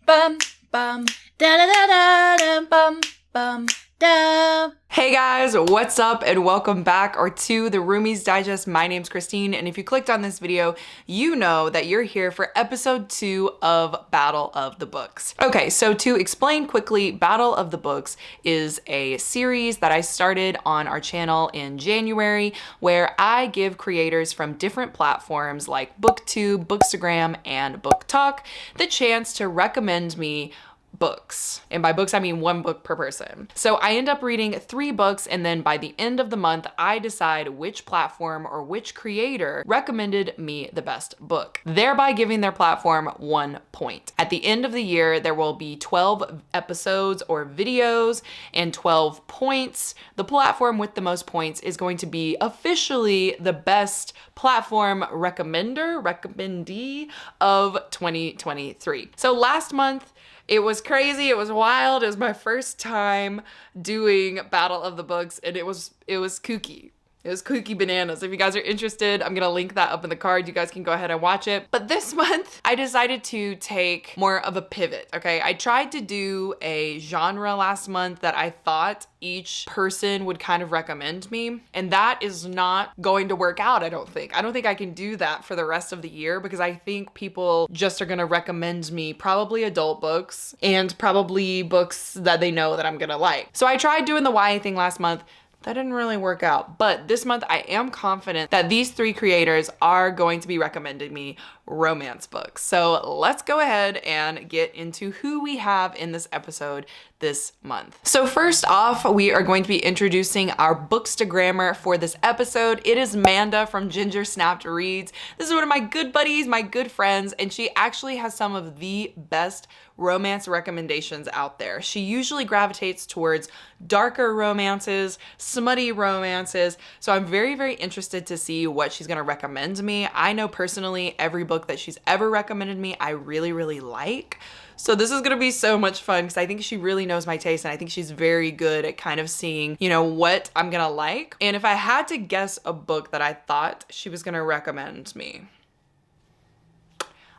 Bum, bum, da da da da da, bum, bum, da. Hey guys, what's up and welcome back to the Roomies Digest. My name's Christine, and if you clicked on this video, you know that you're here for episode 2 of Battle of the Books. Okay, so to explain quickly, Battle of the Books is a series that I started on our channel in January where I give creators from different platforms like BookTube, Bookstagram, and BookTok the chance to recommend me books. And by books, I mean 1 book per person. So I end up reading 3 books, and then by the end of the month, I decide which platform or which creator recommended me the best book, thereby giving their platform 1 point. At the end of the year, there will be 12 episodes or videos and 12 points. The platform with the most points is going to be officially the best platform recommendee of 2023. So last month, it was crazy, it was wild, it was my first time doing Battle of the Books, and it was kooky. It was kooky bananas. If you guys are interested, I'm gonna link that up in the card. You guys can go ahead and watch it. But this month, I decided to take more of a pivot, okay? I tried to do a genre last month that I thought each person would kind of recommend me, and that is not going to work out, I don't think. I don't think I can do that for the rest of the year because I think people just are gonna recommend me probably adult books and probably books that they know that I'm gonna like. So I tried doing the YA thing last month. That didn't really work out, but this month I am confident that these 3 creators are going to be recommending me romance books. So let's go ahead and get into who we have in this episode this month. So first off, we are going to be introducing our bookstagrammer for this episode. It is Manda from Ginger Snapped Reads. This is one of my good buddies, my good friends, and she actually has some of the best romance recommendations out there. She usually gravitates towards darker romances, smutty romances, so I'm very, very interested to see what she's gonna recommend me. I know personally every book that she's ever recommended me I really, really like. So this is gonna be so much fun because I think she really knows my taste, and I think she's very good at kind of seeing, you know, what I'm gonna like. And if I had to guess a book that I thought she was gonna recommend me,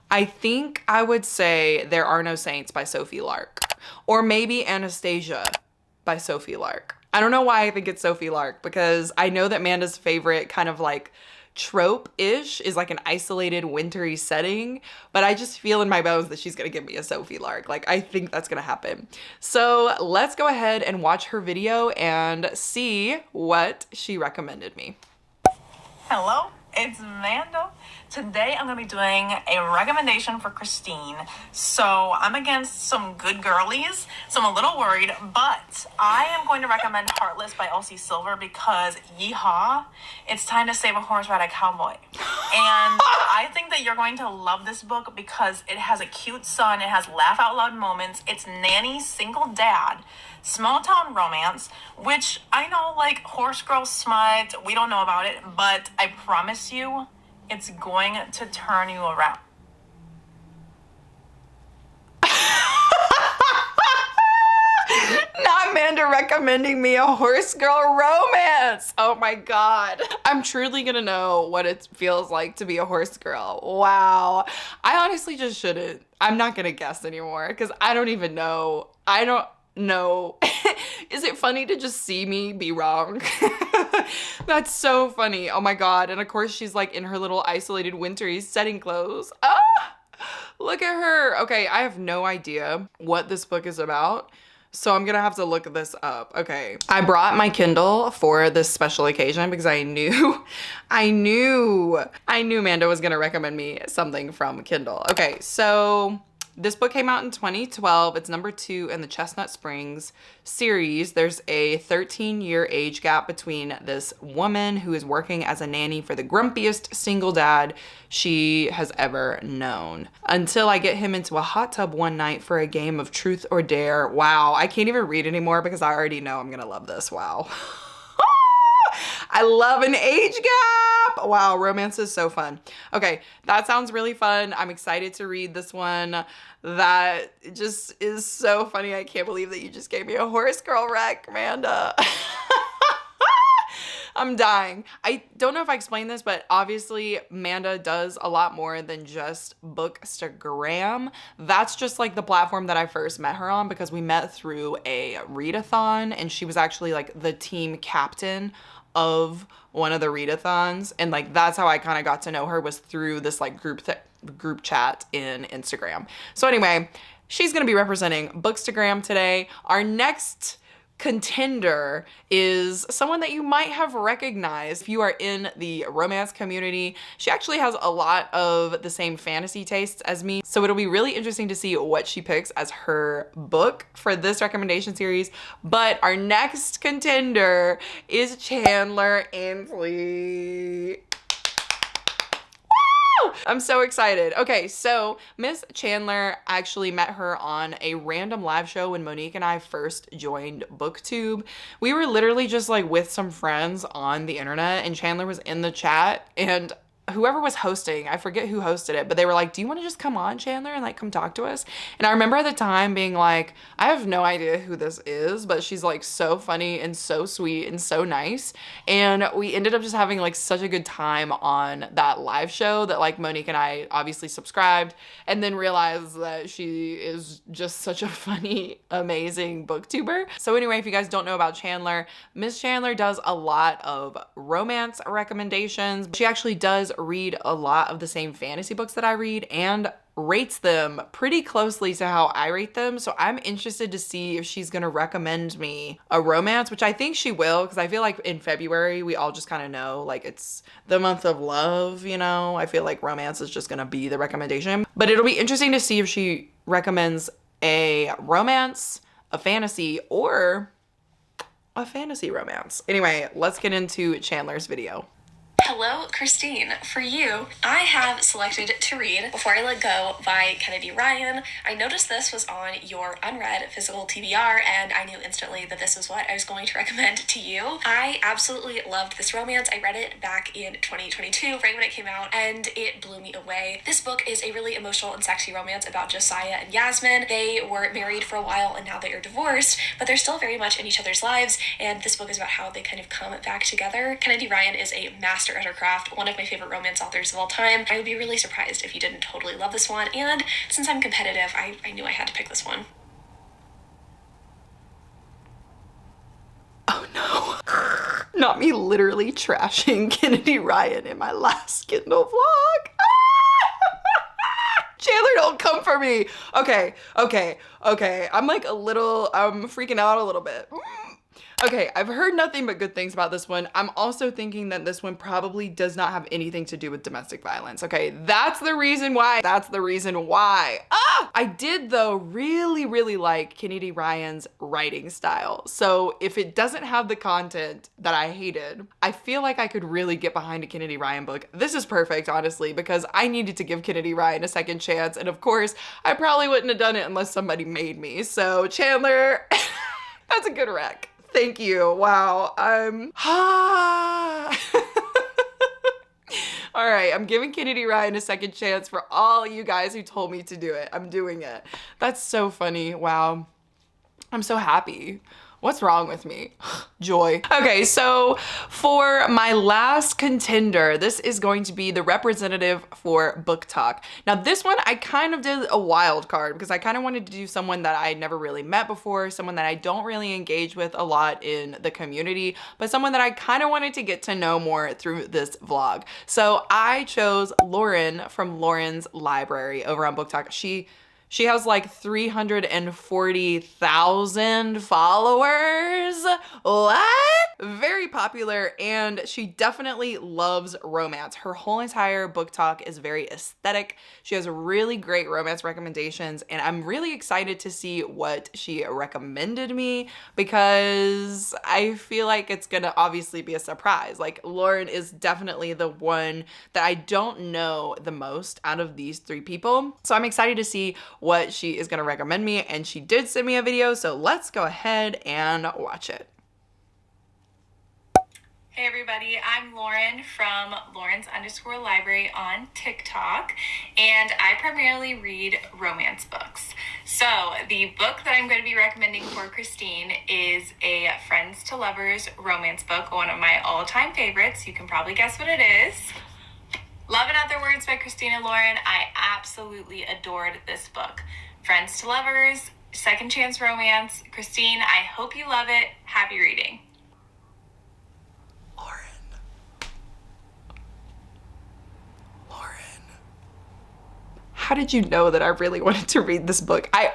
I think I would say There Are No Saints by Sophie Lark, or maybe Anastasia by Sophie Lark. I don't know why I think it's Sophie Lark, because I know that Manda's favorite kind of like trope-ish is like an isolated wintry setting, but I just feel in my bones that she's gonna give me a Sophie Lark. Like, I think that's gonna happen. So let's go ahead and watch her video and see what she recommended me. Hello, it's Manda. Today I'm going to be doing a recommendation for Christine. So I'm against some good girlies, so I'm a little worried, but I am going to recommend Heartless by Elsie Silver because yeehaw, it's time to save a horse ride a cowboy. And I think that you're going to love this book because it has a cute son, it has laugh out loud moments, it's nanny, single dad, small town romance, which I know like horse girl smut, we don't know about it, but I promise you, it's going to turn you around. Not Amanda recommending me a horse girl romance. Oh my God. I'm truly gonna know what it feels like to be a horse girl. Wow. I honestly just shouldn't. I'm not gonna guess anymore because I don't even know. I don't know. Is it funny to just see me be wrong? That's so funny. Oh my God. And of course she's like in her little isolated wintry setting clothes. Ah, look at her. Okay, I have no idea what this book is about, so I'm gonna have to look this up. Okay, I brought my Kindle for this special occasion because I knew Amanda was gonna recommend me something from Kindle. Okay, so this book came out in 2012. It's number 2 in the Chestnut Springs series. There's a 13-year age gap between this woman who is working as a nanny for the grumpiest single dad she has ever known, until I get him into a hot tub one night for a game of truth or dare. Wow, I can't even read anymore because I already know I'm gonna love this. Wow. I love an age gap. Wow, romance is so fun. Okay, that sounds really fun. I'm excited to read this one. That just is so funny. I can't believe that you just gave me a horse girl rec, Amanda. I'm dying. I don't know if I explained this, but obviously Amanda does a lot more than just Bookstagram. That's just like the platform that I first met her on because we met through a readathon and she was actually like the team captain of one of the readathons. And like that's how I kind of got to know her, was through this like group chat in Instagram. So anyway, she's gonna be representing Bookstagram today. Our next contender is someone that you might have recognized if you are in the romance community. She actually has a lot of the same fantasy tastes as me, so it'll be really interesting to see what she picks as her book for this recommendation series. But our next contender is Chandler Ansley. I'm so excited. Okay, so Miss Chandler, actually met her on a random live show when Monique and I first joined BookTube. We were literally just like with some friends on the internet and Chandler was in the chat, and whoever was hosting, I forget who hosted it, but they were like, do you want to just come on, Chandler, and like come talk to us? And I remember at the time being like, I have no idea who this is, but she's like so funny and so sweet and so nice. And we ended up just having like such a good time on that live show that like Monique and I obviously subscribed and then realized that she is just such a funny, amazing booktuber. So anyway, if you guys don't know about Chandler, Miss Chandler does a lot of romance recommendations. She actually does read a lot of the same fantasy books that I read and rates them pretty closely to how I rate them. So I'm interested to see if she's gonna recommend me a romance, which I think she will, because I feel like in February we all just kind of know like it's the month of love, you know? I feel like romance is just gonna be the recommendation. But it'll be interesting to see if she recommends a romance, a fantasy, or a fantasy romance. Anyway, let's get into Chandler's video. Hello, Christine. For you, I have selected To Read Before I Let Go by Kennedy Ryan. I noticed this was on your unread physical TBR, and I knew instantly that this was what I was going to recommend to you. I absolutely loved this romance. I read it back in 2022, right when it came out, and it blew me away. This book is a really emotional and sexy romance about Josiah and Yasmin. They were married for a while, and now they are divorced, but they're still very much in each other's lives, and this book is about how they kind of come back together. Kennedy Ryan is a master at her craft, one of my favorite romance authors of all time. I would be really surprised if you didn't totally love this one, and since I'm competitive, I knew I had to pick this one. Oh no. Not me literally trashing Kennedy Ryan in my last Kindle vlog. Chandler, don't come for me. Okay. I'm like I'm freaking out a little bit. Okay, I've heard nothing but good things about this one. I'm also thinking that this one probably does not have anything to do with domestic violence. Okay, that's the reason why. I did though really like Kennedy Ryan's writing style. So if it doesn't have the content that I hated, I feel like I could really get behind a Kennedy Ryan book. This is perfect, honestly, because I needed to give Kennedy Ryan a second chance. And of course, I probably wouldn't have done it unless somebody made me. So Chandler, that's a good rec. Thank you. Wow. All right, I'm giving Kennedy Ryan a second chance for all you guys who told me to do it. I'm doing it. That's so funny. Wow. I'm so happy. What's wrong with me? Joy. Okay, so for my last contender, this is going to be the representative for Book Talk. Now this one, I kind of did a wild card because I kind of wanted to do someone that I never really met before, someone that I don't really engage with a lot in the community, but someone that I kind of wanted to get to know more through this vlog. So I chose Lauren from Lauren's Library over on Book Talk. She has like 340,000 followers. What? Very popular, and she definitely loves romance. Her whole entire Book Talk is very aesthetic. She has really great romance recommendations, and I'm really excited to see what she recommended me because I feel like it's gonna obviously be a surprise. Like Lauren is definitely the one that I don't know the most out of these three people. So I'm excited to see what she is gonna recommend me, and she did send me a video, so let's go ahead and watch it. Hey everybody, I'm Lauren from Lawrence_Library on TikTok, and I primarily read romance books. So the book that I'm going to be recommending for Christine is a Friends to Lovers romance book, one of my all-time favorites. You can probably guess what it is. Love in Other Words by Christina Lauren. I absolutely adored this book. Friends to Lovers, second chance romance. Christine, I hope you love it. Happy reading. How did you know that I really wanted to read this book? I'm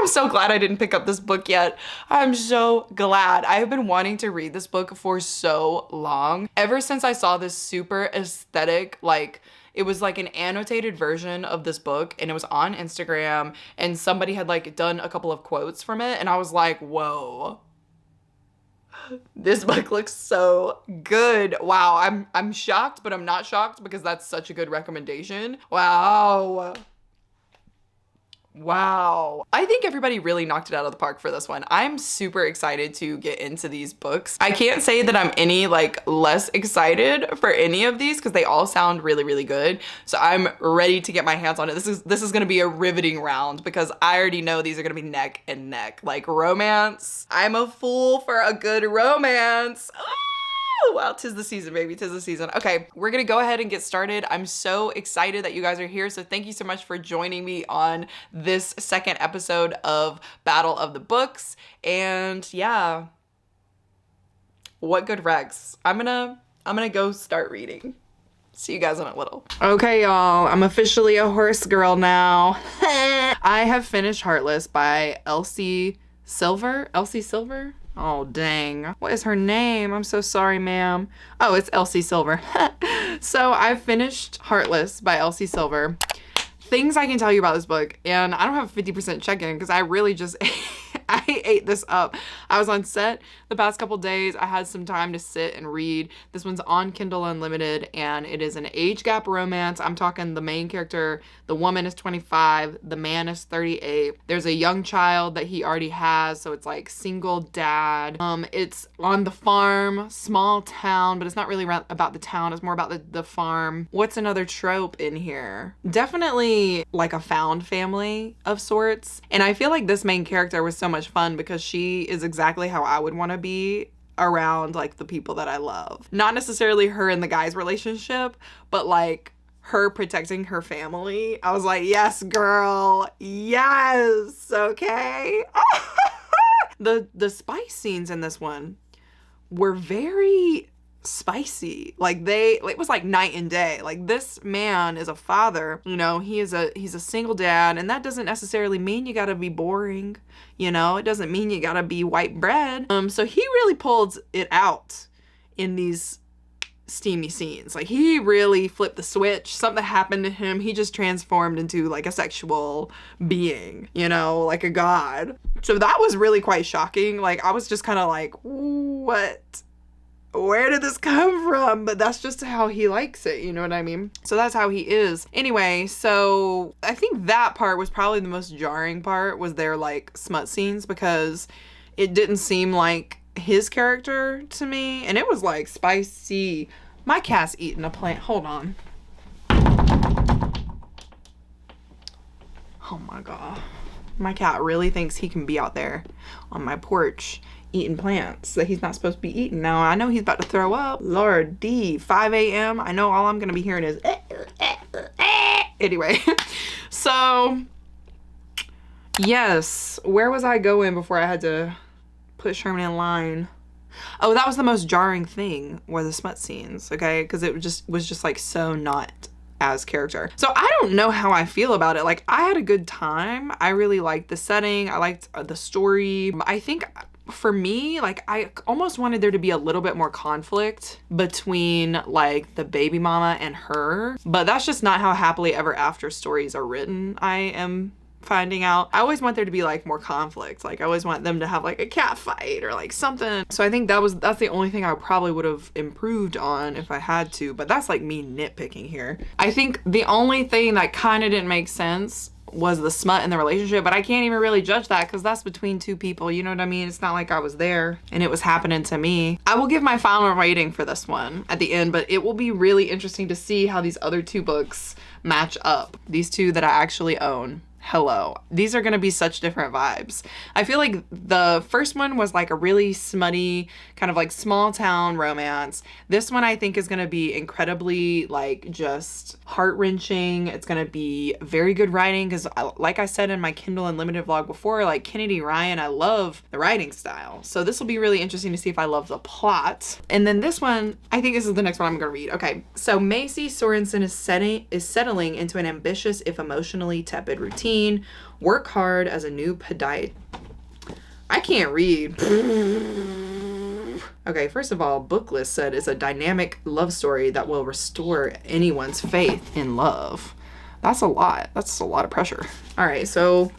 so glad I didn't pick up this book yet. I'm so glad. I have been wanting to read this book for so long. Ever since I saw this super aesthetic, like, it was like an annotated version of this book and it was on Instagram and somebody had like done a couple of quotes from it and I was like, whoa. This book looks so good. Wow, I'm shocked, but I'm not shocked because that's such a good recommendation. Wow. Wow. I think everybody really knocked it out of the park for this one. I'm super excited to get into these books. I can't say that I'm any like less excited for any of these because they all sound really, really good. So I'm ready to get my hands on it. This is gonna be a riveting round because I already know these are gonna be neck and neck. Like romance. I'm a fool for a good romance. Wow, 'tis the season, baby, 'tis the season. Okay, we're gonna go ahead and get started. I'm so excited that you guys are here, so thank you so much for joining me on this second episode of Battle of the Books. And yeah, what good recs. I'm gonna go start reading. See you guys in a little. Okay, y'all, I'm officially a horse girl now. I have finished Heartless by Elsie Silver. Elsie Silver? Oh, dang. What is her name? I'm so sorry, ma'am. Oh, it's Elsie Silver. So I finished Heartless by Elsie Silver. Things I can tell you about this book, and I don't have a 50% check-in because I really just I ate this up. I was on set the past couple days. I had some time to sit and read. This one's on Kindle Unlimited, and it is an age gap romance. I'm talking the main character, the woman is 25, the man is 38. There's a young child that he already has, so it's like single dad. It's on the farm, small town, but it's not really about the town. It's more about the farm. What's another trope in here? Definitely like a found family of sorts. And I feel like this main character was so much fun because she is exactly how I would want to be around like the people that I love. Not necessarily her and the guy's relationship, but like her protecting her family. I was like, yes, girl. Yes. Okay. The spice scenes in this one were very spicy. Like it was like night and day. Like this man is a father, you know, he's a single dad, and that doesn't necessarily mean you gotta be boring, you know, it doesn't mean you gotta be white bread. So he really pulled it out in these steamy scenes. Like he really flipped the switch. Something happened to him. He just transformed into like a sexual being, you know, like a god. So that was really quite shocking. Like I was just kind of like, what? Where did this come from? But that's just how he likes it, you know what I mean? So that's how he is. Anyway, so I think that part was probably the most jarring part, was their like smut scenes, because it didn't seem like his character to me, and it was like spicy. My cat's eating a plant. Hold on. Oh my god. My cat really thinks he can be out there on my porch eating plants that he's not supposed to be eating. Now I know he's about to throw up. Lord D, 5 a.m. I know all I'm gonna be hearing is anyway. So yes, where was I going before I had to put Sherman in line? Oh, that was the most jarring thing, were the smut scenes, okay? Because it was just like so not as character. So I don't know how I feel about it. Like I had a good time. I really liked the setting. I liked the story. I think for me, like I almost wanted there to be a little bit more conflict between like the baby mama and her, but that's just not how happily ever after stories are written, I am finding out. I always want there to be like more conflict. Like I always want them to have like a cat fight or like something. So I think that's the only thing I probably would have improved on if I had to, but that's like me nitpicking here. I think the only thing that kind of didn't make sense was the smut in the relationship, but I can't even really judge that because that's between two people, you know what I mean? It's not like I was there and it was happening to me. I will give my final rating for this one at the end, but it will be really interesting to see how these other two books match up. These two that I actually own. Hello. These are going to be such different vibes. I feel like the first one was like a really smutty, kind of like small town romance. This one I think is going to be incredibly like just heart-wrenching. It's going to be very good writing because like I said in my Kindle Unlimited vlog before, like Kennedy Ryan, I love the writing style. So this will be really interesting to see if I love the plot. And then this one, I think this is the next one I'm going to read. Okay. So Macy Sorensen is settling into an ambitious, if emotionally tepid routine. Work hard as a new podiatrist. I can't read. Okay, first of all, Booklist said it's a dynamic love story that will restore anyone's faith in love. That's a lot. That's a lot of pressure. All right, so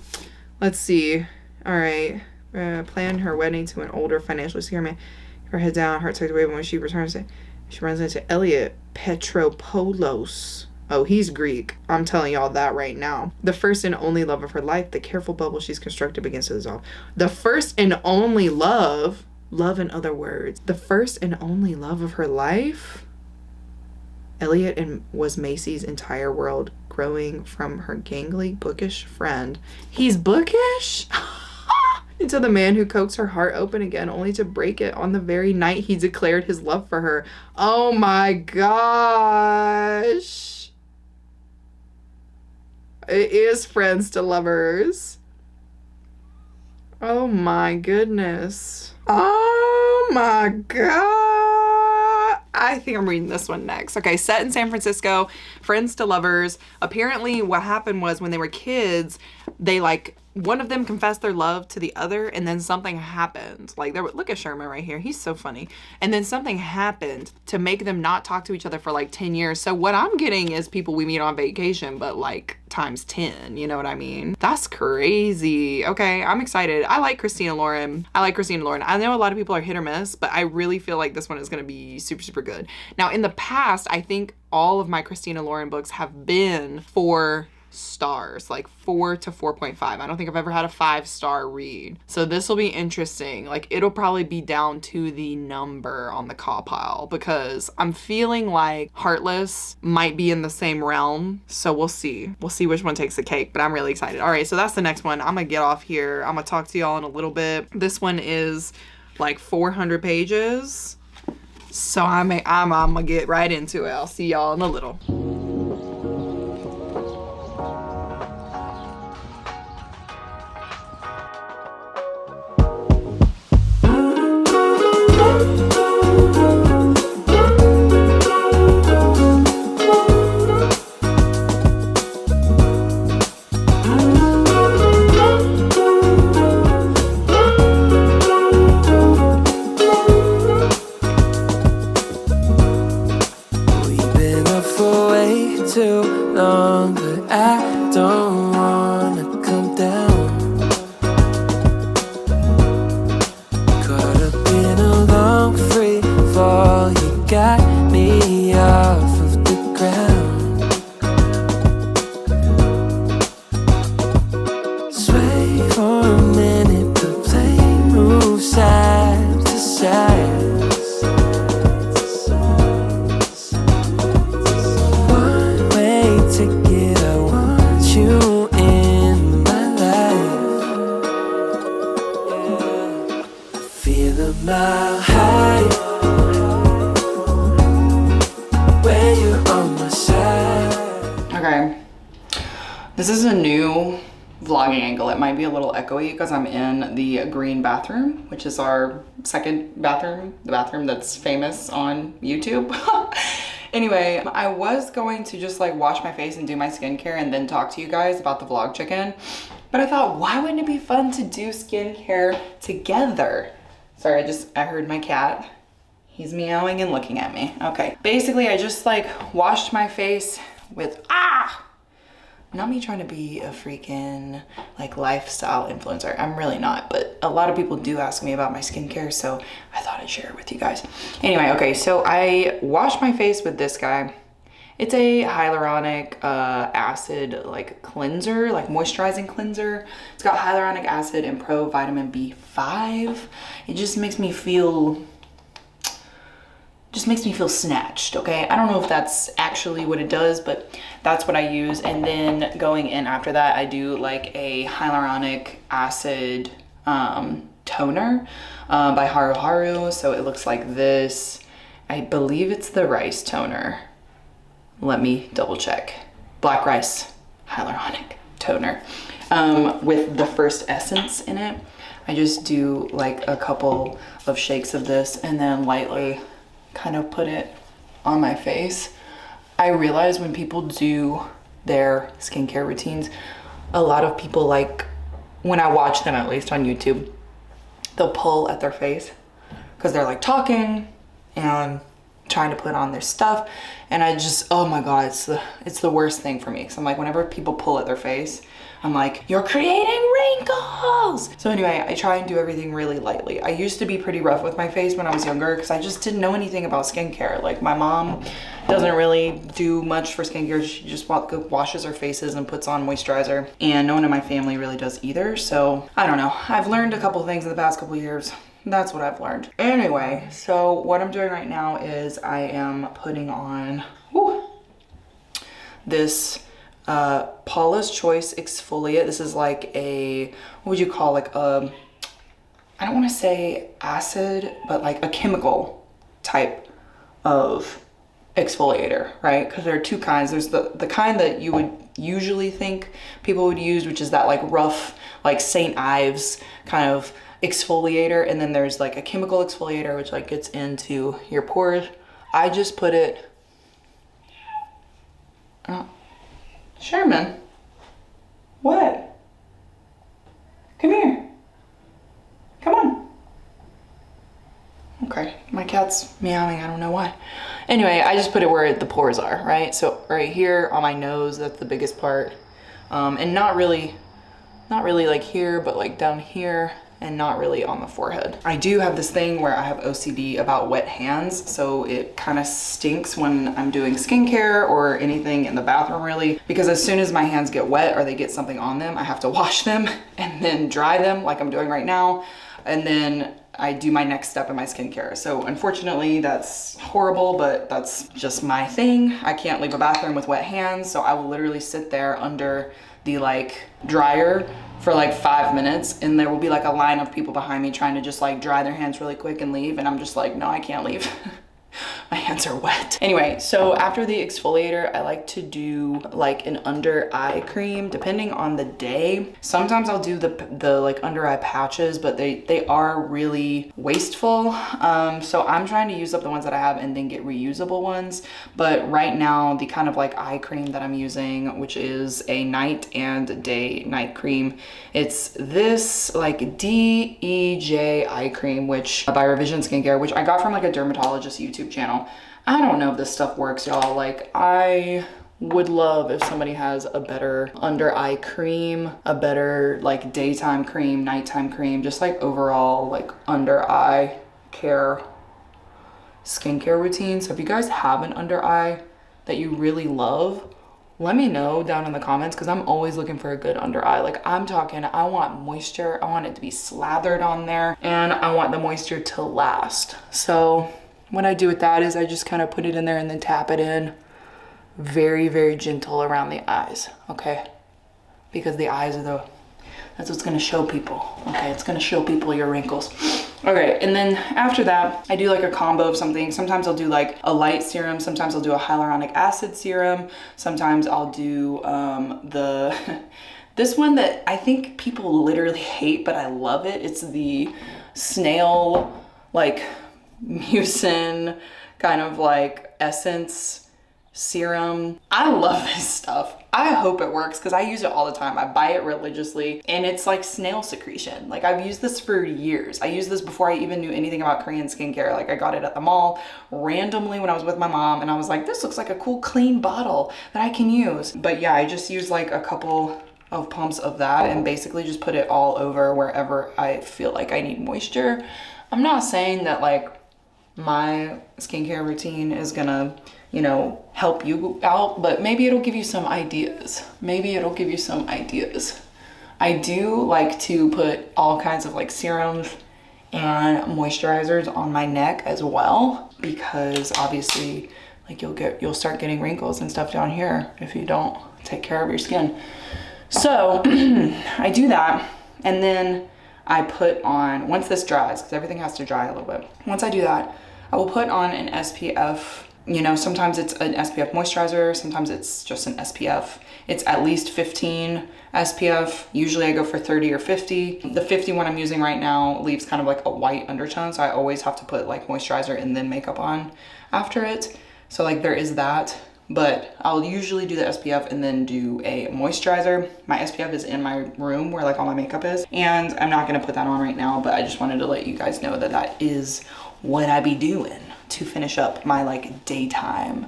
let's see. All right, plan her wedding to an older, financially secure man. Her head down, heart tucked away. But when she returns, she runs into Elliot Petropoulos. Oh, he's Greek. I'm telling y'all that right now. The first and only love of her life, the careful bubble she's constructed begins to dissolve. The first and only love in other words, the first and only love of her life. Elliot was Macy's entire world, growing from her gangly, bookish friend. He's bookish? Into the man who coaxed her heart open again, only to break it on the very night he declared his love for her. Oh my gosh. It is friends to lovers. Oh my goodness. Oh my god. I think I'm reading this one next. Okay, set in San Francisco, friends to lovers. Apparently what happened was when they were kids, they like, one of them confessed their love to the other and then something happened. Like look at Sherman right here. He's so funny. And then something happened to make them not talk to each other for like 10 years. So what I'm getting is people we meet on vacation, but like times 10, you know what I mean? That's crazy. Okay, I'm excited. I like Christina Lauren. I know a lot of people are hit or miss, but I really feel like this one is going to be super, super good. Now in the past, I think all of my Christina Lauren books have been 4 stars, like 4 to 4.5. I don't think I've ever had a 5-star read. So this will be interesting. Like it'll probably be down to the number on the call pile because I'm feeling like Heartless might be in the same realm. So we'll see. We'll see which one takes the cake, but I'm really excited. All right, so that's the next one. I'm gonna get off here. I'm gonna talk to y'all in a little bit. This one is like 400 pages. So I'm gonna get right into it. I'll see y'all in a little. This is a new vlogging angle. It might be a little echoey because I'm in the green bathroom, which is our second bathroom, the bathroom that's famous on YouTube. Anyway, I was going to just like wash my face and do my skincare and then talk to you guys about the vlog chicken. But I thought, why wouldn't it be fun to do skincare together? Sorry, I heard my cat. He's meowing and looking at me. Okay. Basically, I just like washed my face with, not me trying to be a freaking like lifestyle influencer. I'm really not, but a lot of people do ask me about my skincare, so I thought I'd share it with you guys. Anyway, okay, so I washed my face with this guy It's a hyaluronic acid like cleanser, like moisturizing cleanser. It's got hyaluronic acid and pro vitamin B5. It just makes me feel snatched, okay? I don't know if that's actually what it does, but that's what I use. And then going in after that, I do like a hyaluronic acid toner by Haru Haru. So it looks like this. I believe it's the rice toner. Let me double check. Black rice hyaluronic toner with the first essence in it. I just do like a couple of shakes of this and then lightly kind of put it on my face. I realize when people do their skincare routines, a lot of people, like when I watch them, at least on YouTube, they'll pull at their face because they're like talking and trying to put on their stuff, and I just, oh my god, it's the worst thing for me. So I'm like, whenever people pull at their face, I'm like, you're creating wrinkles. So anyway, I try and do everything really lightly. I used to be pretty rough with my face when I was younger because I just didn't know anything about skincare. Like my mom doesn't really do much for skincare. She just washes her faces and puts on moisturizer, and no one in my family really does either. So I don't know. I've learned a couple things in the past couple years. That's what I've learned. Anyway, so what I'm doing right now is I am putting on this Paula's Choice exfoliate. This is like a, what would you call, like a, I don't want to say acid, but like a chemical type of exfoliator, right? Because there are two kinds. There's the kind that you would usually think people would use, which is that like rough, like St. Ives kind of exfoliator, and then there's like a chemical exfoliator which like gets into your pores. I just put it, Sherman, what? Come here, come on. Okay, my cat's meowing, I don't know why. Anyway, I just put it where the pores are, right? So right here on my nose, that's the biggest part, and not really like here, but like down here, and not really on the forehead. I do have this thing where I have OCD about wet hands, so it kind of stinks when I'm doing skincare or anything in the bathroom really, because as soon as my hands get wet or they get something on them, I have to wash them and then dry them like I'm doing right now, and then I do my next step in my skincare. So unfortunately that's horrible, but that's just my thing. I can't leave a bathroom with wet hands, so I will literally sit there under the like dryer for like 5 minutes, and there will be like a line of people behind me trying to just like dry their hands really quick and leave, and I'm just like, no, I can't leave. My hands are wet. Anyway, so after the exfoliator, I like to do like an under eye cream depending on the day. Sometimes I'll do the like under eye patches, but they are really wasteful. So I'm trying to use up the ones that I have and then get reusable ones. But right now, the kind of like eye cream that I'm using, which is a night and day night cream, it's this like DEJ eye cream, which by Revision Skincare, which I got from like a dermatologist YouTube channel. I don't know if this stuff works, y'all. Like, I would love if somebody has a better under eye cream, a better like daytime cream, nighttime cream, just like overall like under eye care skincare routine. So if you guys have an under eye that you really love, let me know down in the comments, because I'm always looking for a good under eye. Like I'm talking, I want moisture, I want it to be slathered on there, and I want the moisture to last. So what I do with that is I just kind of put it in there and then tap it in very, very gentle around the eyes, okay? Because the eyes are that's what's gonna show people, okay? It's gonna show people your wrinkles. Okay, and then after that, I do like a combo of something. Sometimes I'll do like a light serum, sometimes I'll do a hyaluronic acid serum, sometimes I'll do this one that I think people literally hate, but I love it. It's the snail, like, mucin kind of like essence serum. I love this stuff. I hope it works because I use it all the time. I buy it religiously, and it's like snail secretion. Like I've used this for years. I used this before I even knew anything about Korean skincare. Like I got it at the mall randomly when I was with my mom, and I was like, this looks like a cool clean bottle that I can use. But yeah, I just used like a couple of pumps of that and basically just put it all over wherever I feel like I need moisture. I'm not saying that like my skincare routine is gonna you know, help you out, but maybe it'll give you some ideas. Maybe it'll give you some ideas. I do like to put all kinds of like serums and moisturizers on my neck as well, because obviously like you'll start getting wrinkles and stuff down here if you don't take care of your skin. So I do that, and then I put on, once this dries, because everything has to dry a little bit. Once I do that, I will put on an SPF. You know, sometimes it's an SPF moisturizer, sometimes it's just an SPF. It's at least 15 SPF. Usually I go for 30 or 50. The 50 one I'm using right now leaves kind of like a white undertone, so I always have to put like moisturizer and then makeup on after it. So like there is that, but I'll usually do the SPF and then do a moisturizer. My SPF is in my room where like all my makeup is, and I'm not gonna put that on right now, but I just wanted to let you guys know that that is what I be doing to finish up my like daytime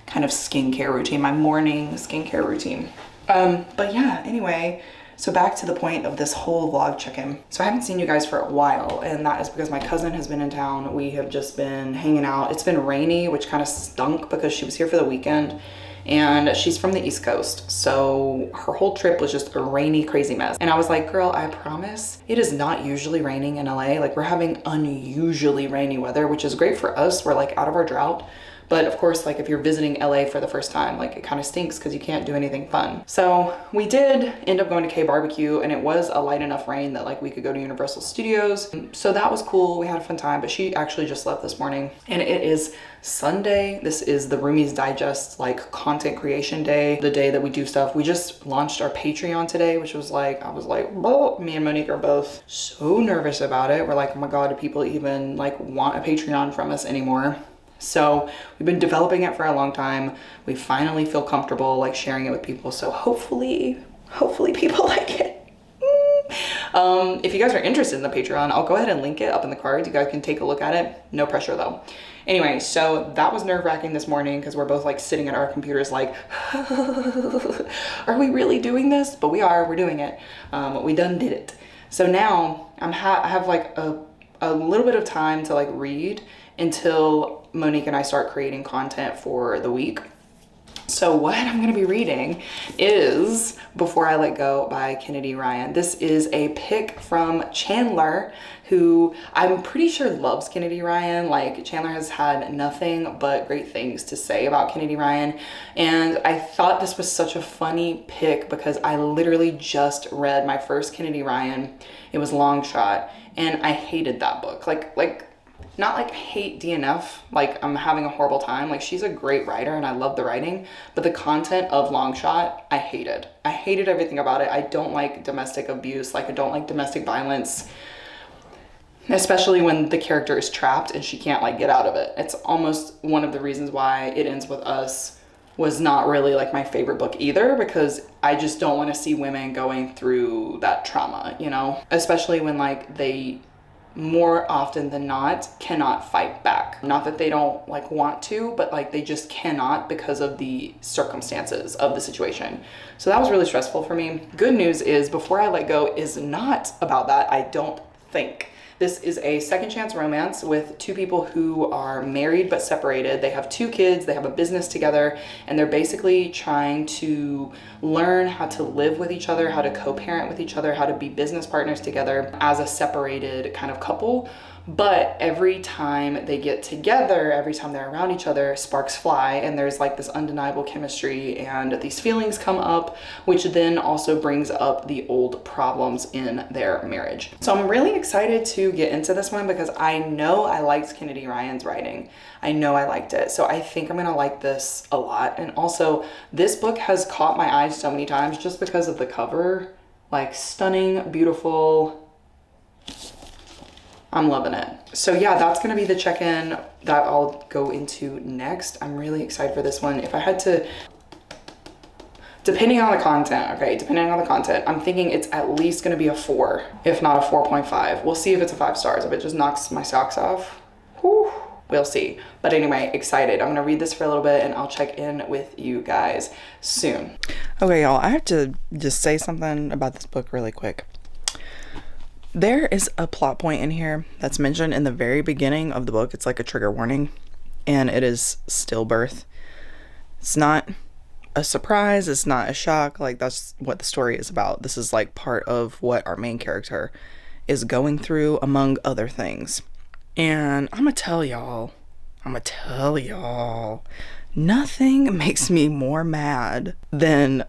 kind of skincare routine, my morning skincare routine. But yeah, anyway, so back to the point of this whole vlog check-in. So I haven't seen you guys for a while, and that is because my cousin has been in town. We have just been hanging out. It's been rainy, which kind of stunk because she was here for the weekend, and she's from the East Coast. So her whole trip was just a rainy, crazy mess. And I was like, girl, I promise it is not usually raining in LA. Like we're having unusually rainy weather, which is great for us. We're like out of our drought. But of course, like if you're visiting LA for the first time, like it kind of stinks because you can't do anything fun. So we did end up going to K Barbecue, and it was a light enough rain that like we could go to Universal Studios. So that was cool. We had a fun time, but she actually just left this morning, and it is Sunday. This is the Roomies Digest like content creation day, the day that we do stuff. We just launched our Patreon today, which was like, I was like, whoa, me and Monique are both so nervous about it. We're like, oh my God, do people even like want a Patreon from us anymore? So we've been developing it for a long time. We finally feel comfortable like sharing it with people. So hopefully people like it. If you guys are interested in the Patreon, I'll go ahead and link it up in the cards. You guys can take a look at it. No pressure though. Anyway, so that was nerve-wracking this morning because we're both like sitting at our computers like, are we really doing this? But we are, we're doing it. We done did it. So now I have like a little bit of time to like read until Monique and I start creating content for the week. So what I'm gonna be reading is Before I Let Go by Kennedy Ryan. This is a pick from Chandler, who I'm pretty sure loves Kennedy Ryan. Like Chandler has had nothing but great things to say about Kennedy Ryan. And I thought this was such a funny pick because I literally just read my first Kennedy Ryan. It was Long Shot, and I hated that book. Like not like hate DNF, like I'm having a horrible time. Like she's a great writer and I love the writing, but the content of Long Shot, I hated. I hated everything about it. I don't like domestic abuse. Like I don't like domestic violence, especially when the character is trapped and she can't like get out of it. It's almost one of the reasons why It Ends With Us was not really like my favorite book either, because I just don't want to see women going through that trauma, you know, especially when like they more often than not cannot fight back. Not that they don't like want to, but like they just cannot because of the circumstances of the situation. So that was really stressful for me. Good news is Before I Let Go is not about that, I don't think. This is a second chance romance with two people who are married but separated. They have 2 kids, they have a business together, and they're basically trying to learn how to live with each other, how to co-parent with each other, how to be business partners together as a separated kind of couple. But every time they get together, every time they're around each other, sparks fly, and there's like this undeniable chemistry, and these feelings come up, which then also brings up the old problems in their marriage. So I'm really excited to get into this one because I know I liked Kennedy Ryan's writing. I know I liked it. So I think I'm gonna like this a lot. And also this book has caught my eyes so many times just because of the cover. Like stunning, beautiful. I'm loving it. So yeah, that's gonna be the check-in that I'll go into next. I'm really excited for this one. If I had to, depending on the content, okay, depending on the content, I'm thinking it's at least gonna be a 4, if not a 4.5. We'll see if it's a 5 stars. If it just knocks my socks off, whew, we'll see. But anyway, excited. I'm gonna read this for a little bit and I'll check in with you guys soon. Okay, y'all, I have to just say something about this book really quick. There is a plot point in here that's mentioned in the very beginning of the book. It's like a trigger warning, and it is stillbirth. It's not a surprise. It's not a shock. Like, that's what the story is about. This is like part of what our main character is going through, among other things. And I'm gonna tell y'all, nothing makes me more mad than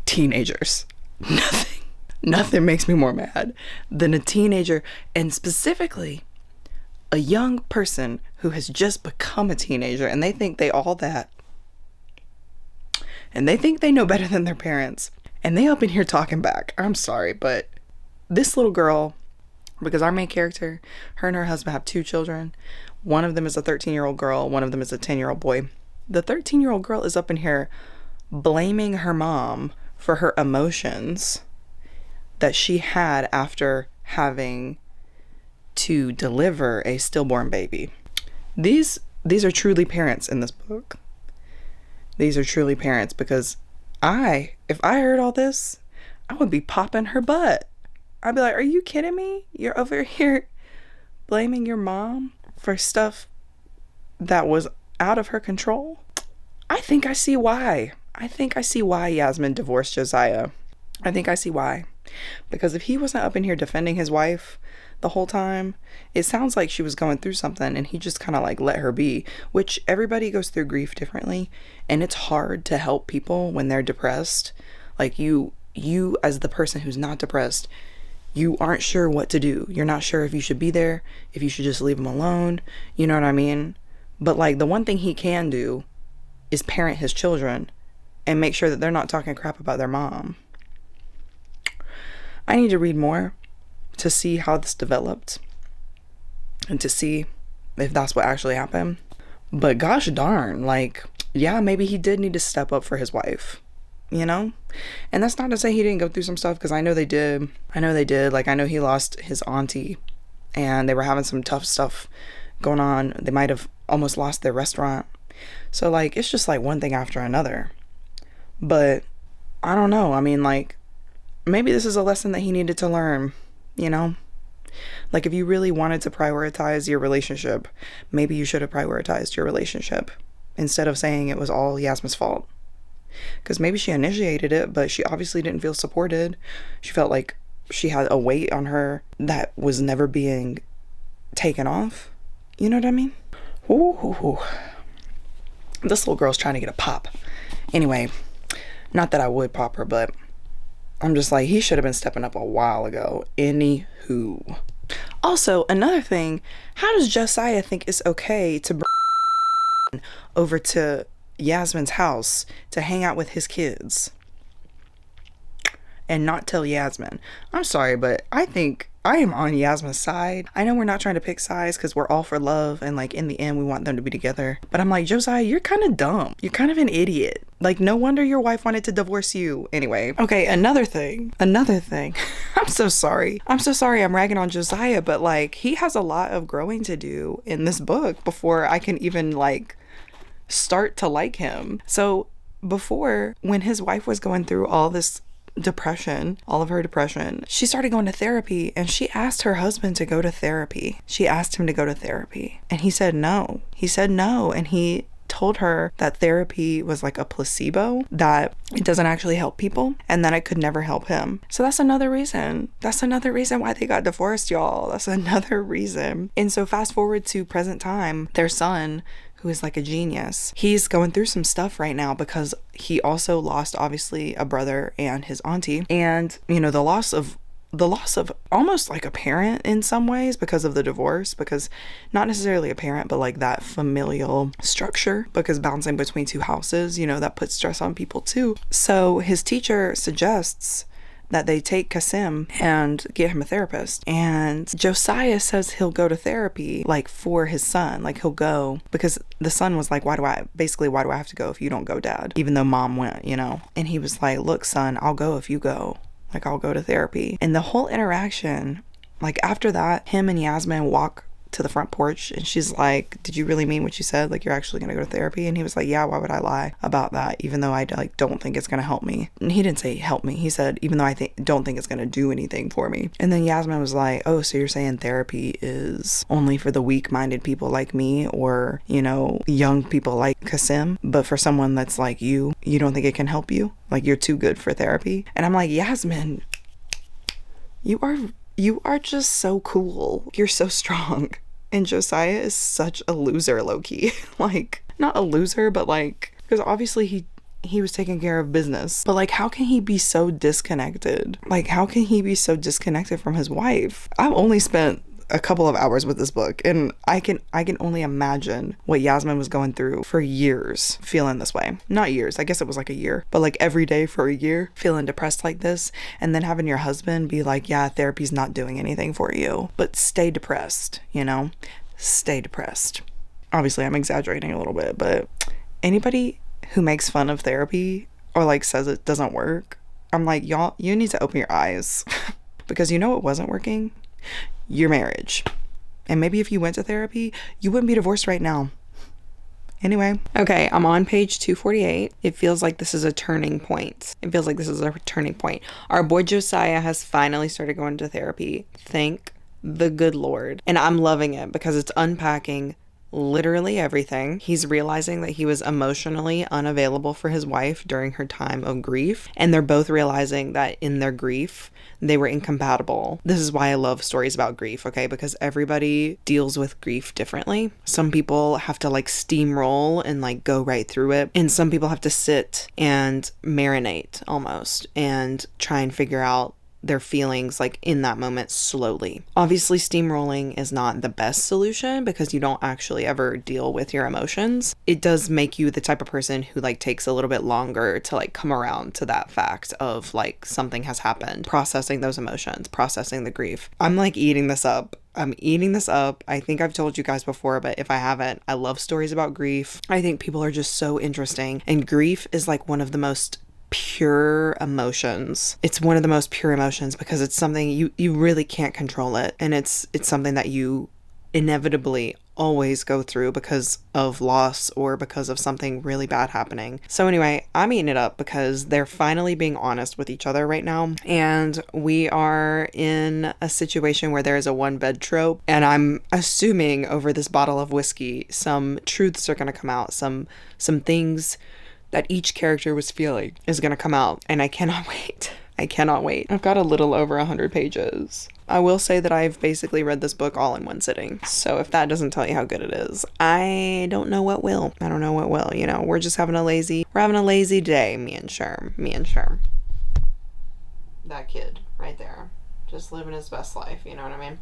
teenagers. Nothing makes me more mad than a teenager, and specifically a young person who has just become a teenager, and they think they all that. And they think they know better than their parents. And they up in here talking back. I'm sorry, but this little girl, because our main character, her and her husband have 2 children. One of them is a 13-year-old girl. One of them is a 10-year-old boy. The 13-year-old girl is up in here blaming her mom for her emotions that she had after having to deliver a stillborn baby. These are truly parents in this book. These are truly parents, because if I heard all this, I would be popping her butt. I'd be like, are you kidding me? You're over here blaming your mom for stuff that was out of her control? I think I see why. Yasmin divorced Josiah. I think I see why. Because if he wasn't up in here defending his wife the whole time, it sounds like she was going through something and he just kind of like let her be, which everybody goes through grief differently, and it's hard to help people when they're depressed. Like you as the person who's not depressed, you aren't sure what to do. You're not sure if you should be there, if you should just leave him alone. You know what I mean? But like, the one thing he can do is parent his children and make sure that they're not talking crap about their mom. I need to read more to see how this developed and to see if that's what actually happened. But gosh darn, like, yeah, maybe he did need to step up for his wife, you know? And that's not to say he didn't go through some stuff, because I know they did. Like, I know he lost his auntie and they were having some tough stuff going on. They might have almost lost their restaurant. So like, it's just like one thing after another. But I don't know. I mean, like, maybe this is a lesson that he needed to learn, you know? Like, if you really wanted to prioritize your relationship, maybe you should have prioritized your relationship instead of saying it was all Yasmin's fault. Because maybe she initiated it, but she obviously didn't feel supported. She felt like she had a weight on her that was never being taken off. You know what I mean? Ooh. This little girl's trying to get a pop. Anyway, not that I would pop her, but I'm just like, he should have been stepping up a while ago. Anywho. Also, another thing, how does Josiah think it's okay to bring over to Yasmin's house to hang out with his kids and not tell Yasmin? I'm sorry, but I think I am on Yasmin's side. I know we're not trying to pick sides because we're all for love and like in the end we want them to be together. But I'm like, Josiah, you're kind of dumb. You're kind of an idiot. Like, no wonder your wife wanted to divorce you. Anyway, okay, another thing. I'm so sorry I'm ragging on Josiah, but like, he has a lot of growing to do in this book before I can even like start to like him. So before, when his wife was going through all of her depression, she started going to therapy, and she asked her husband to go to therapy. She asked him to go to therapy, and he said no. And he told her that therapy was like a placebo, that it doesn't actually help people, and that it could never help him. So that's another reason why they got divorced, y'all. That's another reason. And so fast forward to present time, their son, who is like a genius, he's going through some stuff right now because he also lost, obviously, a brother and his auntie, and you know, the loss of almost like a parent in some ways because of the divorce, because not necessarily a parent, but like that familial structure, because bouncing between 2 houses, you know, that puts stress on people too. So his teacher suggests that they take Kasim and get him a therapist. And Josiah says he'll go to therapy, like, for his son. Like, he'll go because the son was like, why do I have to go if you don't go, Dad? Even though Mom went, you know? And he was like, look, son, I'll go if you go. Like, I'll go to therapy. And the whole interaction, like, after that, him and Yasmin walk to the front porch, and she's like, did you really mean what you said? Like, you're actually gonna go to therapy? And he was like, yeah, why would I lie about that, even though I like don't think it's gonna help me? And he didn't say help me, he said even though I don't think it's gonna do anything for me. And then Yasmin was like, oh, so you're saying therapy is only for the weak-minded people like me, or, you know, young people like Kasim, but for someone that's like you don't think it can help you? Like, you're too good for therapy? And I'm like, Yasmin, you are just so cool. You're so strong. And Josiah is such a loser, low-key. Like, not a loser, but like, because obviously he was taking care of business, but like, how can he be so disconnected? Like, how can he be so disconnected from his wife? I've only spent a couple of hours with this book, and I can only imagine what Yasmin was going through for years, feeling this way. Not years, I guess it was like a year, but like every day for a year, feeling depressed like this, and then having your husband be like, yeah, therapy's not doing anything for you, but stay depressed, you know? Stay depressed. Obviously, I'm exaggerating a little bit, but anybody who makes fun of therapy or like says it doesn't work, I'm like, y'all, you need to open your eyes. Because you know what wasn't working? Your marriage. And maybe if you went to therapy, you wouldn't be divorced right now. Anyway, okay, I'm on page 248. It feels like this is a turning point. Our boy Josiah has finally started going to therapy. Thank the good Lord. And I'm loving it because it's unpacking literally everything. He's realizing that he was emotionally unavailable for his wife during her time of grief, and they're both realizing that in their grief they were incompatible. This is why I love stories about grief, okay? Because everybody deals with grief differently. Some people have to like steamroll and like go right through it, and some people have to sit and marinate almost and try and figure out their feelings like in that moment slowly. Obviously, steamrolling is not the best solution because you don't actually ever deal with your emotions. It does make you the type of person who like takes a little bit longer to like come around to that fact of like something has happened, processing those emotions, processing the grief. I'm like eating this up. I think I've told you guys before, but if I haven't, I love stories about grief. I think people are just so interesting, and grief is like one of the most pure emotions. It's one of the most pure emotions because it's something you really can't control it, and it's something that you inevitably always go through because of loss or because of something really bad happening. So anyway, I'm eating it up because they're finally being honest with each other right now, and we are in a situation where there is a one bed trope, and I'm assuming over this bottle of whiskey some truths are going to come out, some things that each character was feeling is going to come out, and I cannot wait. I've got a little over 100 pages. I will say that I've basically read this book all in one sitting, so if that doesn't tell you how good it is, I don't know what will. You know, we're having a lazy day, me and Sherm. That kid right there, just living his best life, you know what I mean?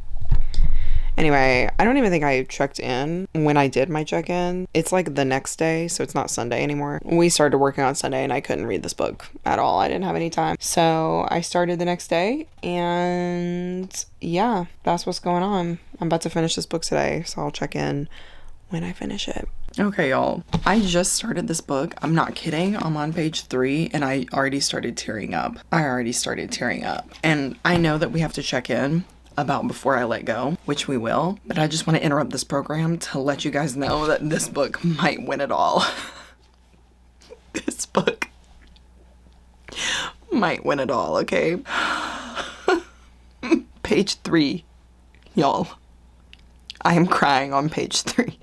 Anyway, I don't even think I checked in when I did my check-in. It's like the next day, so it's not Sunday anymore. We started working on Sunday and I couldn't read this book at all. I didn't have any time. So I started the next day, and yeah, that's what's going on. I'm about to finish this book today, so I'll check in when I finish it. Okay, y'all. I just started this book. I'm not kidding. I'm on page 3 and I already started tearing up. And I know that we have to check in about Before I Let Go, which we will, but I just want to interrupt this program to let you guys know that this book might win it all. This book might win it all, okay? Page 3, y'all. I am crying on page 3.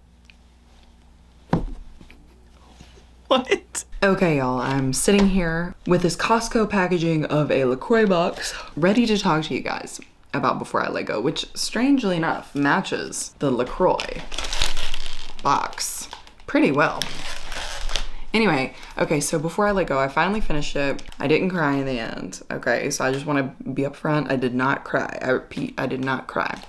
What? Okay, y'all, I'm sitting here with this Costco packaging of a LaCroix box, ready to talk to you guys about Before I Let Go, which strangely enough matches the LaCroix box pretty well. Anyway, okay, so Before I Let Go, I finally finished it. I didn't cry in the end, okay? So I just want to be upfront. I did not cry. I repeat, I did not cry.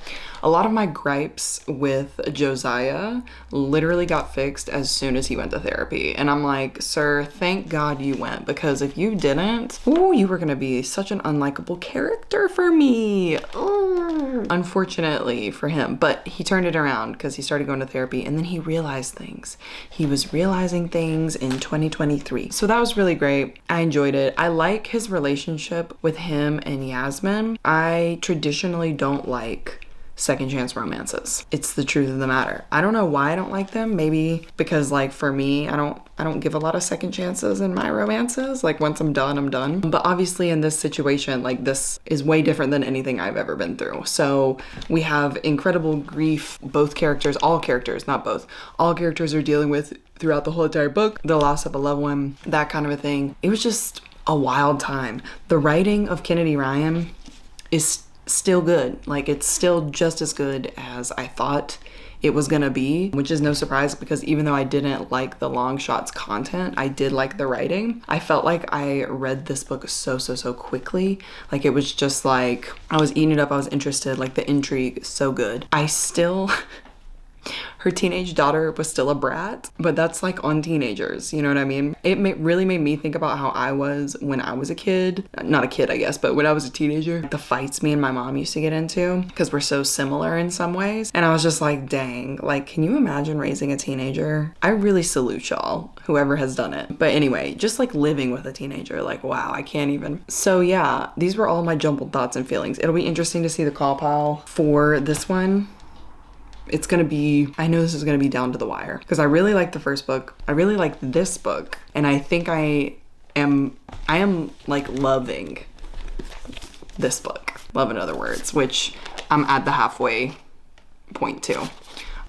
A lot of my gripes with Josiah literally got fixed as soon as he went to therapy. And I'm like, sir, thank God you went, because if you didn't, ooh, you were going to be such an unlikable character for me. Ooh. Unfortunately for him. But he turned it around because he started going to therapy, and then he realized things. He was realizing things in 2023. So that was really great. I enjoyed it. I like his relationship with him and Yasmin. I traditionally don't like second chance romances. It's the truth of the matter. I don't know why I don't like them. Maybe because like for me, I don't give a lot of second chances in my romances. Like once I'm done, I'm done. But obviously in this situation, like this is way different than anything I've ever been through. So we have incredible grief. Both characters, all characters, not both, all characters are dealing with throughout the whole entire book. The loss of a loved one, that kind of a thing. It was just a wild time. The writing of Kennedy Ryan is still good. Like it's still just as good as I thought it was gonna be, which is no surprise because even though I didn't like the long shots content, I did like the writing. I felt like I read this book so quickly. Like it was just like I was eating it up, I was interested, like the intrigue, so good. I still her teenage daughter was still a brat, but that's like on teenagers, you know what I mean? It really made me think about how I was when I was a kid. Not a kid, I guess, but when I was a teenager. The fights me and my mom used to get into because we're so similar in some ways. And I was just like, dang, like, can you imagine raising a teenager? I really salute y'all, whoever has done it. But anyway, just like living with a teenager, like, wow, I can't even. So yeah, these were all my jumbled thoughts and feelings. It'll be interesting to see the call pile for this one. It's gonna be, I know this is gonna be down to the wire because I really like the first book. I really like this book, and I think I am like loving this book. Love in other words, which I'm at the halfway point too.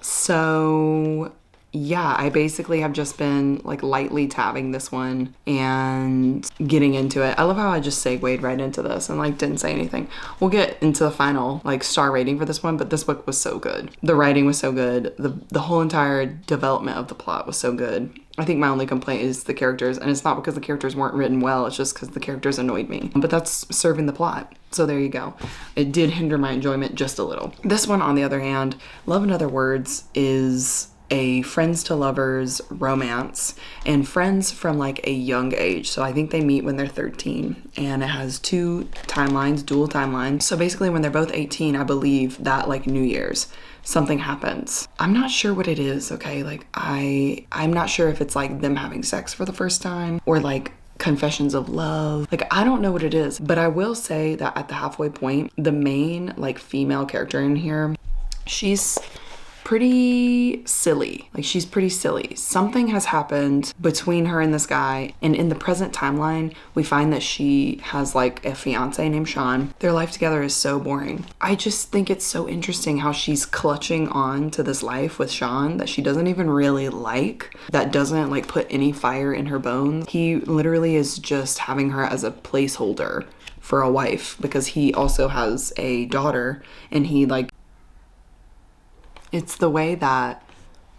So yeah, I basically have just been like lightly tabbing this one and getting into it. I love how I just segued right into this and like didn't say anything. We'll get into the final like star rating for this one, but this book was so good. The writing was so good. The whole entire development of the plot was so good. I think my only complaint is the characters, and it's not because the characters weren't written well, it's just because the characters annoyed me. But that's serving the plot. So there you go. It did hinder my enjoyment just a little. This one, on the other hand, Love in Other Words is a friends to lovers romance, and friends from like a young age. So I think they meet when they're 13, and it has two timelines, dual timelines. So basically when they're both 18, I believe that like New Year's, something happens. I'm not sure what it is, okay? Like I'm not sure if it's like them having sex for the first time or like confessions of love. Like I don't know what it is, but I will say that at the halfway point, the main like female character in here, she's pretty silly. Like she's pretty silly. Something has happened between her and this guy, and in the present timeline we find that she has like a fiance named Sean. Their life together is so boring. I just think it's so interesting how she's clutching on to this life with Sean that she doesn't even really like, that doesn't like put any fire in her bones. He literally is just having her as a placeholder for a wife because he also has a daughter, and he like, it's the way that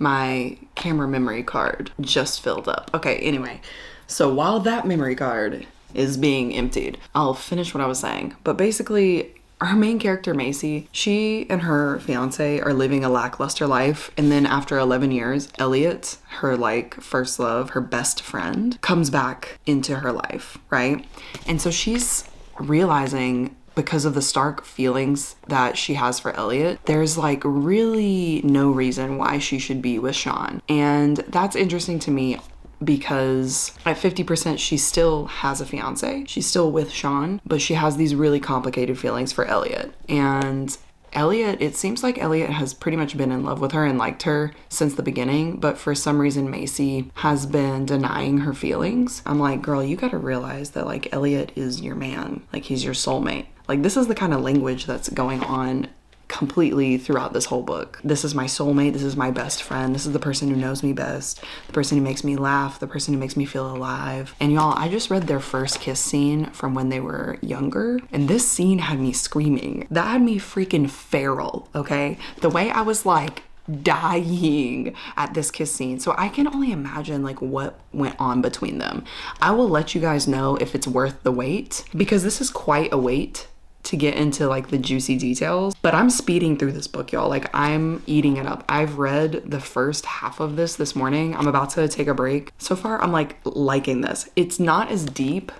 my camera memory card just filled up. Okay, anyway, so while that memory card is being emptied, I'll finish what I was saying. But basically, our main character, Macy, she and her fiance are living a lackluster life. And then after 11 years, Elliot, her like first love, her best friend, comes back into her life, right? And so she's realizing, because of the stark feelings that she has for Elliot, there's like really no reason why she should be with Sean. And that's interesting to me because at 50% she still has a fiance. She's still with Sean, but she has these really complicated feelings for Elliot. And Elliot, it seems like Elliot has pretty much been in love with her and liked her since the beginning, but for some reason Macy has been denying her feelings. I'm like, girl, you gotta realize that like Elliot is your man. Like he's your soulmate. Like this is the kind of language that's going on completely throughout this whole book. This is my soulmate, this is my best friend, this is the person who knows me best, the person who makes me laugh, the person who makes me feel alive. And y'all, I just read their first kiss scene from when they were younger, and this scene had me screaming. That had me freaking feral, okay? The way I was like dying at this kiss scene. So I can only imagine like what went on between them. I will let you guys know if it's worth the wait, because this is quite a wait to get into like the juicy details, but I'm speeding through this book, y'all. Like I'm eating it up. I've read the first half of this morning. I'm about to take a break. So far, I'm like liking this. It's not as deep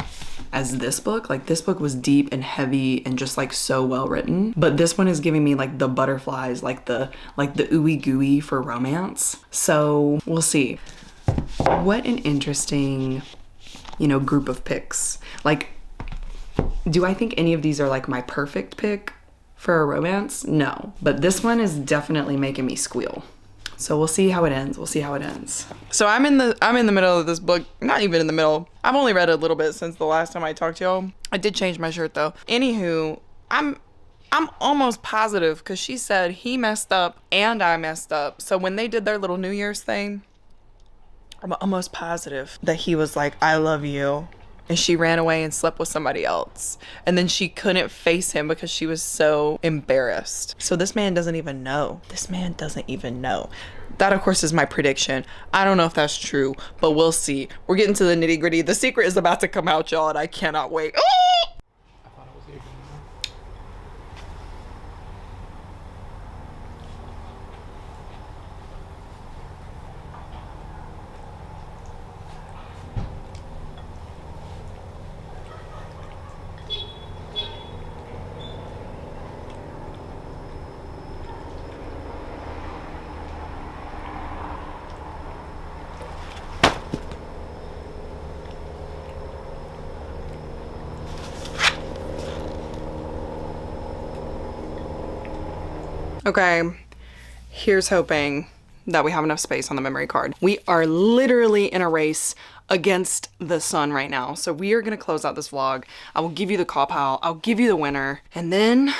as this book. Like this book was deep and heavy and just like so well written, but this one is giving me like the butterflies, like the ooey gooey for romance. So we'll see. What an interesting, you know, group of picks. Like, do I think any of these are like my perfect pick for a romance? No. But this one is definitely making me squeal. So we'll see how it ends. We'll see how it ends. So I'm in the middle of this book. Not even in the middle. I've only read a little bit since the last time I talked to y'all. I did change my shirt though. Anywho, I'm almost positive because she said he messed up and I messed up. So when they did their little New Year's thing, I'm almost positive that he was like, I love you. And she ran away and slept with somebody else. And then she couldn't face him because she was so embarrassed. So this man doesn't even know. This man doesn't even know. That, of course, is my prediction. I don't know if that's true, but we'll see. We're getting to the nitty gritty. The secret is about to come out, y'all, and I cannot wait. Oh! Okay, here's hoping that we have enough space on the memory card. We are literally in a race against the sun right now. So we are gonna close out this vlog. I will give you the call pile, I'll give you the winner, and then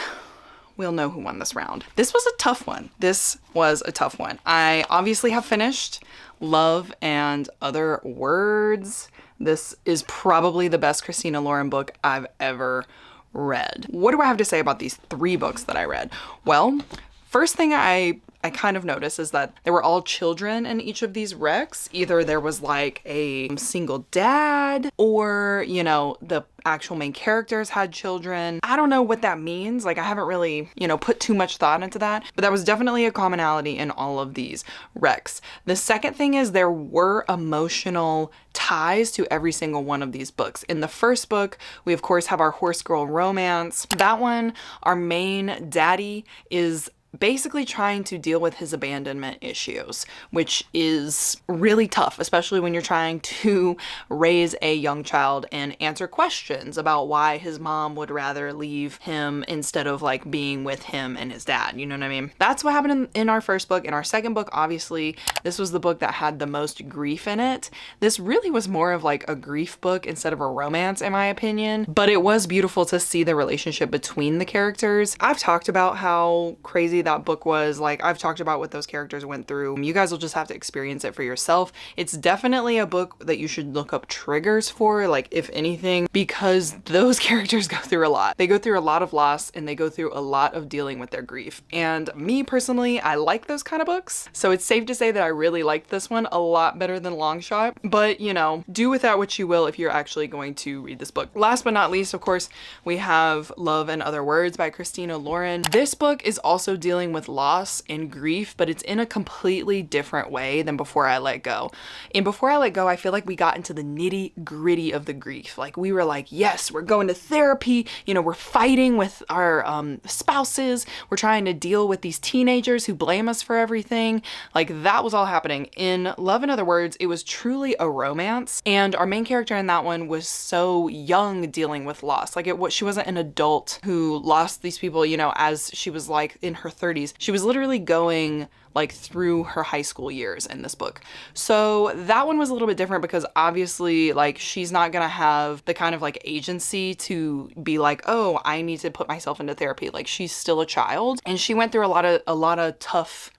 we'll know who won this round. This was a tough one. This was a tough one. I obviously have finished Love and Other Words. This is probably the best Christina Lauren book I've ever read. What do I have to say about these 3 books that I read? Well, first thing I kind of noticed is that there were all children in each of these recs. Either there was like a single dad or, you know, the actual main characters had children. I don't know what that means. Like I haven't really, you know, put too much thought into that, but that was definitely a commonality in all of these recs. The second thing is there were emotional ties to every single one of these books. In the first book, we of course have our horse girl romance. That one, our main daddy is basically trying to deal with his abandonment issues, which is really tough, especially when you're trying to raise a young child and answer questions about why his mom would rather leave him instead of like being with him and his dad. You know what I mean? That's what happened in our first book. In our second book, obviously, this was the book that had the most grief in it. This really was more of like a grief book instead of a romance, in my opinion, but it was beautiful to see the relationship between the characters. I've talked about how crazy that book was. Like I've talked about what those characters went through. You guys will just have to experience it for yourself. It's definitely a book that you should look up triggers for, like if anything, because those characters go through a lot. They go through a lot of loss and they go through a lot of dealing with their grief. And me personally, I like those kind of books. So it's safe to say that I really liked this one a lot better than Longshot, but you know, do with that what you will if you're actually going to read this book. Last but not least, of course, we have Love and Other Words by Christina Lauren. This book is also dealing with loss and grief, but it's in a completely different way than Before I Let Go. In Before I Let Go, I feel like we got into the nitty gritty of the grief. Like we were like, yes, we're going to therapy, you know, we're fighting with our spouses, we're trying to deal with these teenagers who blame us for everything. Like that was all happening. In Love and Other Words, it was truly a romance, and our main character in that one was so young dealing with loss. Like she wasn't an adult who lost these people, you know, as she was like in her 30s. She was literally going like through her high school years in this book. So that one was a little bit different because obviously like she's not gonna have the kind of like agency to be like, oh, I need to put myself into therapy. Like she's still a child, and she went through a lot of tough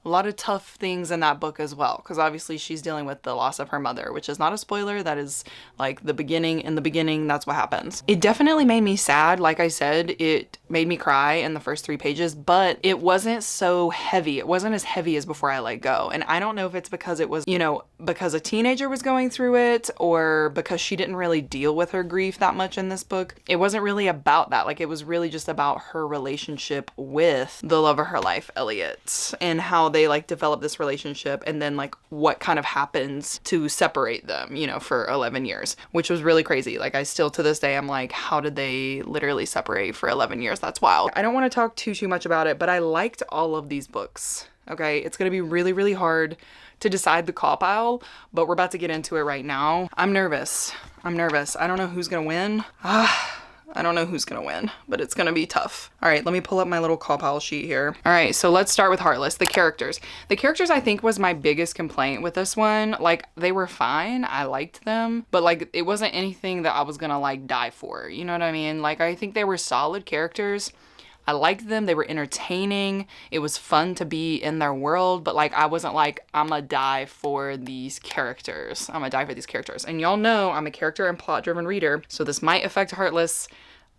things in that book as well, because obviously she's dealing with the loss of her mother, which is not a spoiler. That is like the beginning. In the beginning, that's what happens. It definitely made me sad. Like I said, it made me cry in the first 3 pages, but it wasn't so heavy. It wasn't as heavy as Before I Let Go. And I don't know if it's because it was, you know, because a teenager was going through it, or because she didn't really deal with her grief that much in this book. It wasn't really about that. Like it was really just about her relationship with the love of her life, Elliot, and how they like develop this relationship, and then like what kind of happens to separate them, you know, for 11 years, which was really crazy. Like I still to this day, I'm like, how did they literally separate for 11 years? That's wild. I don't want to talk too much about it, but I liked all of these books. Okay, it's gonna be really, really hard to decide the call pile, but we're about to get into it right now. I'm nervous. I don't know who's gonna win. I don't know who's gonna win, but it's gonna be tough. All right, let me pull up my little call pile sheet here. All right, so let's start with Heartless, the characters. The characters I think was my biggest complaint with this one. Like, they were fine, I liked them, but like it wasn't anything that I was gonna like die for, you know what I mean? Like, I think they were solid characters. I liked them, they were entertaining, it was fun to be in their world, but like I wasn't like, I'ma die for these characters. I'ma die for these characters. And y'all know I'm a character and plot driven reader, so this might affect Heartless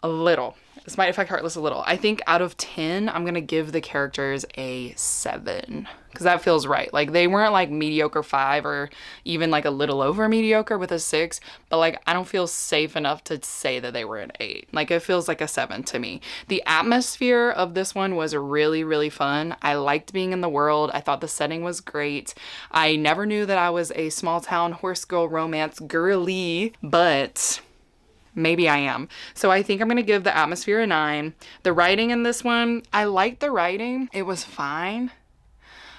a little. This might affect Heartless a little. I think out of 10, I'm gonna give the characters a 7. Because that feels right. Like, they weren't like mediocre 5 or even like a little over mediocre with a 6. But like, I don't feel safe enough to say that they were an 8. Like, it feels like a 7 to me. The atmosphere of this one was really, really fun. I liked being in the world. I thought the setting was great. I never knew that I was a small town horse girl romance girly, but maybe I am. So I think I'm gonna give the atmosphere a 9. The writing in this one, I liked the writing. It was fine.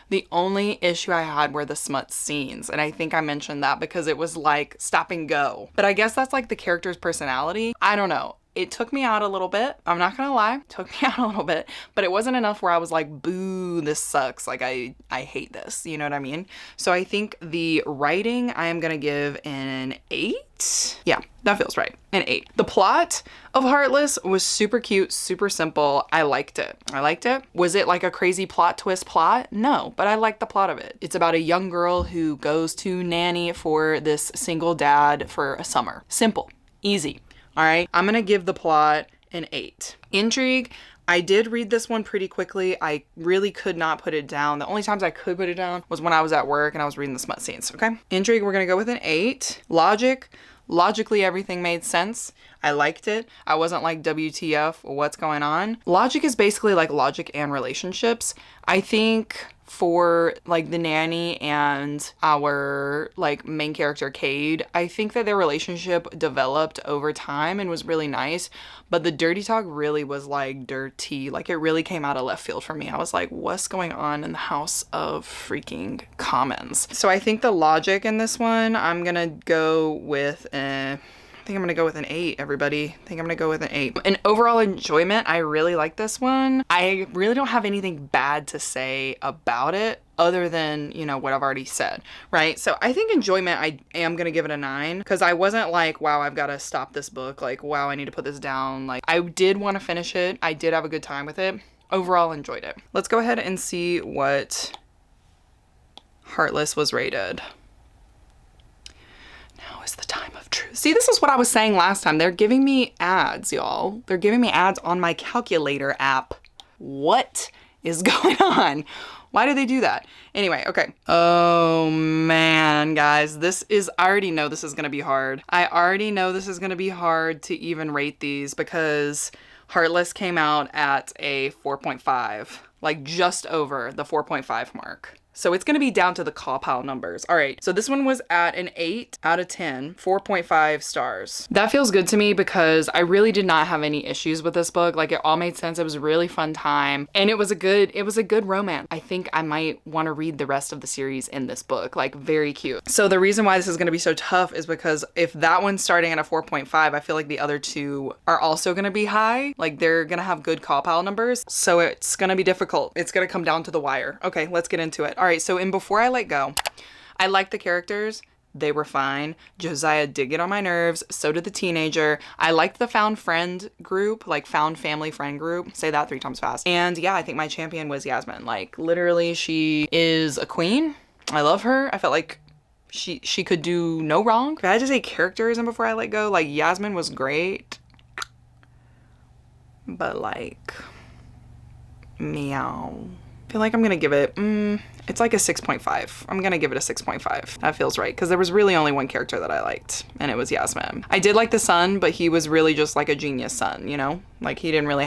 The only issue I had were the smut scenes. And I think I mentioned that because it was like stop and go. But I guess that's like the character's personality. I don't know. It took me out a little bit. I'm not gonna lie, it took me out a little bit, but it wasn't enough where I was like, boo, this sucks. Like, I hate this, you know what I mean? So I think the writing, I am gonna give an 8. Yeah, that feels right, an 8. The plot of Heartless was super cute, super simple. I liked it. I liked it. Was it like a crazy plot twist plot? No, but I liked the plot of it. It's about a young girl who goes to nanny for this single dad for a summer. Simple, easy. All right, I'm gonna give the plot an 8. Intrigue, I did read this one pretty quickly. I really could not put it down. The only times I could put it down was when I was at work and I was reading the smut scenes, okay? Intrigue, we're gonna go with an 8. Logically, everything made sense. I liked it. I wasn't like, WTF, what's going on? Logic is basically like logic and relationships. I think for like the nanny and our like main character Cade, I think that their relationship developed over time and was really nice, but the dirty talk really was like dirty. Like, it really came out of left field for me. I was like, what's going on in the House of freaking Commons? So I think the logic in this one, I'm gonna go with I think I'm gonna go with an 8, everybody. I think I'm gonna go with an 8. And overall enjoyment, I really like this one. I really don't have anything bad to say about it other than, you know, what I've already said, right? So I think enjoyment, I am gonna give it a 9 because I wasn't like, wow, I've gotta stop this book. Like, wow, I need to put this down. Like, I did want to finish it. I did have a good time with it. Overall enjoyed it. Let's go ahead and see what Heartless was rated. Now is the time of truth. See, this is what I was saying last time. They're giving me ads, y'all. They're giving me ads on my calculator app. What is going on? Why do they do that? Anyway, okay. Oh man, guys, I already know this is gonna be hard. I already know this is gonna be hard to even rate these because Heartless came out at a 4.5, like just over the 4.5 mark. So it's going to be down to the call pile numbers. All right, so this one was at an 8 out of 10, 4.5 stars. That feels good to me because I really did not have any issues with this book. Like, it all made sense. It was a really fun time and it was a good romance. I think I might want to read the rest of the series in this book. Like, very cute. So the reason why this is going to be so tough is because if that one's starting at a 4.5, I feel like the other two are also going to be high. Like, they're going to have good call pile numbers. So it's going to be difficult. It's going to come down to the wire. Okay, let's get into it. All right, so in Before I Let Go, I liked the characters. They were fine. Josiah did get on my nerves. So did the teenager. I liked the found friend group, like found family friend group. Say that 3 times fast. And yeah, I think my champion was Yasmin. Like, literally, she is a queen. I love her. I felt like she could do no wrong. If I had to say characters in Before I Let Go, like, Yasmin was great. But like, meow. I feel like I'm gonna give it, it's like a 6.5. I'm gonna give it a 6.5. That feels right, because there was really only one character that I liked, and it was Yasmin. I did like the son, but he was really just like a genius son, you know? Like, he didn't really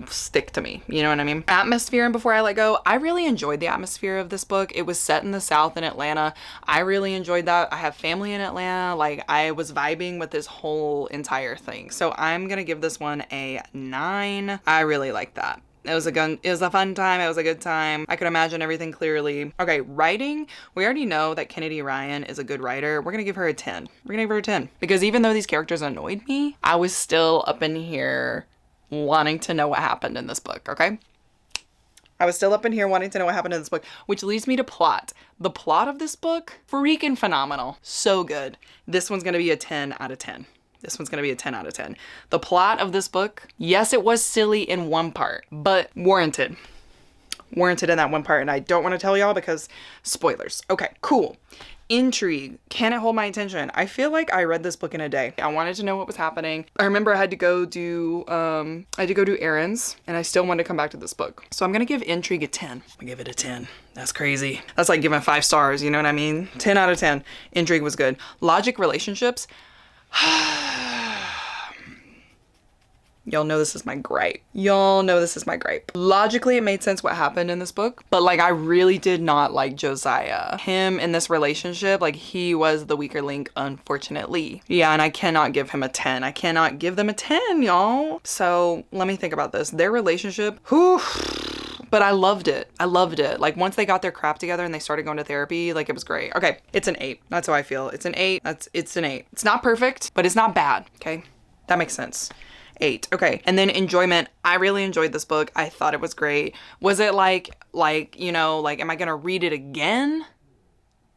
stick to me, you know what I mean? Atmosphere in Before I Let Go, I really enjoyed the atmosphere of this book. It was set in the South in Atlanta. I really enjoyed that. I have family in Atlanta. Like, I was vibing with this whole entire thing. So I'm gonna give this one a 9. I really like that. It was a fun time. It was a good time. I could imagine everything clearly. Okay, writing. We already know that Kennedy Ryan is a good writer. We're gonna give her a 10. We're gonna give her a 10 because even though these characters annoyed me, I was still up in here wanting to know what happened in this book. Okay. I was still up in here wanting to know what happened in this book, which leads me to plot. The plot of this book, freaking phenomenal. So good. This one's going to be a 10 out of 10. This one's going to be a 10 out of 10. The plot of this book, yes, it was silly in one part, but warranted. Warranted in that one part, and I don't want to tell y'all because spoilers. Okay, cool. Intrigue. Can it hold my attention? I feel like I read this book in a day. I wanted to know what was happening. I remember I had to go do errands, and I still wanted to come back to this book. So I'm gonna give Intrigue a 10. I give it a 10. That's crazy. That's like giving 5 stars, you know what I mean? 10 out of 10. Intrigue was good. Logic, relationships. Y'all know this is my gripe. Y'all know this is my gripe. Logically, it made sense what happened in this book, but like I really did not like Josiah. Him in this relationship, like he was the weaker link, unfortunately. Yeah, and I cannot give him a 10. I cannot give them a 10, y'all. So let me think about this. Their relationship, whew. But I loved it. I loved it. Like once they got their crap together and they started going to therapy, like it was great. Okay, it's an 8. That's how I feel. It's an 8. It's an 8. It's not perfect, but it's not bad. Okay, that makes sense. 8. Okay. And then enjoyment. I really enjoyed this book. I thought it was great. Was it like, you know, like, am I going to read it again?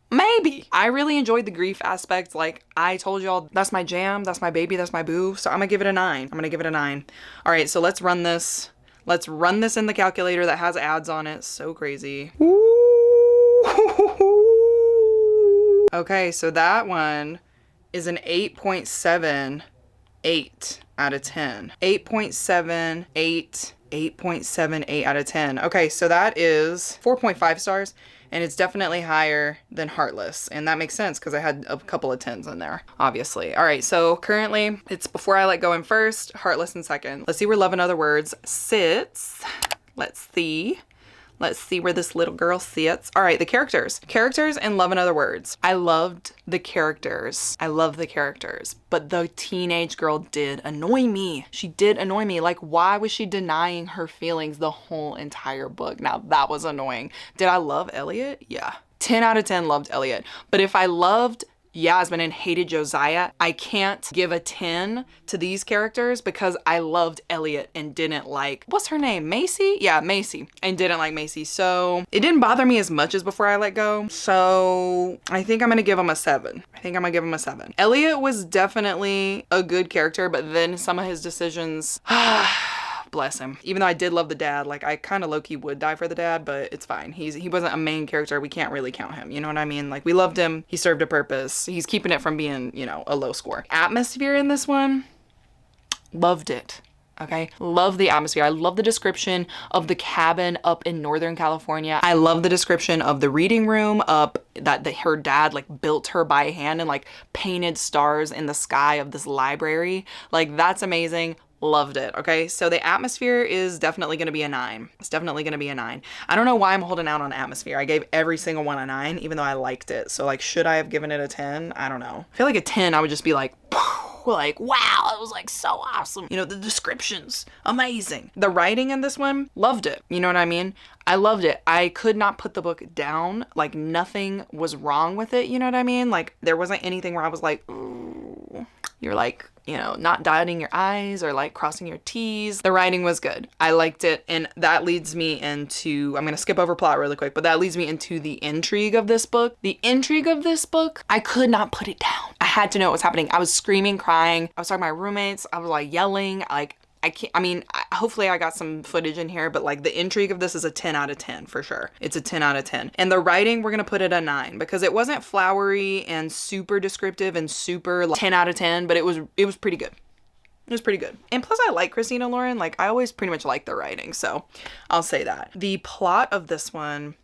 Maybe. I really enjoyed the grief aspect. Like I told y'all, that's my jam. That's my baby. That's my boo. So I'm going to give it a 9. I'm going to give it a 9. All right. So let's run this. Let's run this in the calculator that has ads on it. So crazy. Okay. So that one is an 8.78 out of 10. 8.78, 8.78 out of 10. Okay, so that is 4.5 stars, and it's definitely higher than Heartless, and that makes sense because I had a couple of 10s in there, obviously. All right, so currently it's Before I Let Go in first, Heartless in second. Let's see where Love and Other Words sits. Let's see. Let's see where this little girl sits. All right, the characters. Characters in Love and Other Words. I loved the characters. I love the characters. But the teenage girl did annoy me. She did annoy me. Like, why was she denying her feelings the whole entire book? Now, that was annoying. Did I love Elliot? Yeah. 10 out of 10 loved Elliot. But if I loved Yasmin and hated Josiah, I can't give a 10 to these characters because I loved Elliot and didn't like, what's her name? Macy? Yeah, Macy. And didn't like Macy. So it didn't bother me as much as Before I Let Go. So I think I'm going to give him a 7. Elliot was definitely a good character, but then some of his decisions, bless him. Even though I did love the dad, like I kind of low-key would die for the dad, but it's fine. He wasn't a main character. We can't really count him. You know what I mean? Like we loved him. He served a purpose. He's keeping it from being, you know, a low score. Atmosphere in this one, loved it. Okay. Love the atmosphere. I love the description of the cabin up in Northern California. I love the description of the reading room up that her dad like built her by hand and like painted stars in the sky of this library. Like that's amazing. Loved it. Okay. So the atmosphere is definitely going to be a 9. It's definitely going to be a 9. I don't know why I'm holding out on atmosphere. I gave every single one a 9, even though I liked it. So like, should I have given it a 10? I don't know. I feel like a 10, I would just be like, wow, it was like so awesome. You know, the descriptions, amazing. The writing in this one, loved it. You know what I mean? I loved it. I could not put the book down. Like nothing was wrong with it. You know what I mean? Like there wasn't anything where I was like, ooh, you're like, you know, not dotting your I's or like crossing your T's. The writing was good. I liked it. And that leads me into, I'm going to skip over plot really quick, but that leads me into the intrigue of this book. The intrigue of this book, I could not put it down. I had to know what was happening. I was screaming, crying. I was talking to my roommates. I was like yelling, like, hopefully I got some footage in here, but like the intrigue of this is a 10 out of 10 for sure. It's a 10 out of 10. And the writing, we're going to put it a 9 because it wasn't flowery and super descriptive and super like 10 out of 10, but it was pretty good. It was pretty good. And plus I like Christina Lauren. Like I always pretty much like the writing. So I'll say that. The plot of this one,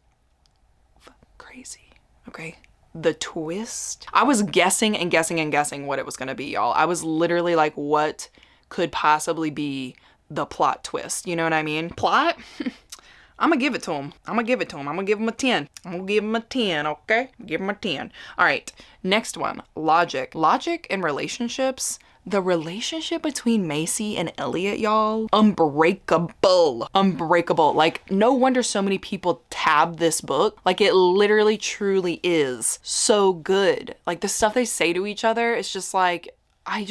crazy. Okay. The twist. I was guessing and guessing and guessing what it was going to be, y'all. I was literally like, what could possibly be the plot twist? You know what I mean? Plot? I'm gonna give it to him. I'm gonna give it to him. I'm gonna give him a 10. I'm gonna give him a 10, okay? Give him a 10. All right, next one, logic. Logic in relationships, The relationship between Macy and Elliot, y'all, unbreakable. Unbreakable. Like, no wonder so many people tab this book. Like, it literally truly is so good. Like, the stuff they say to each other, it's just like, I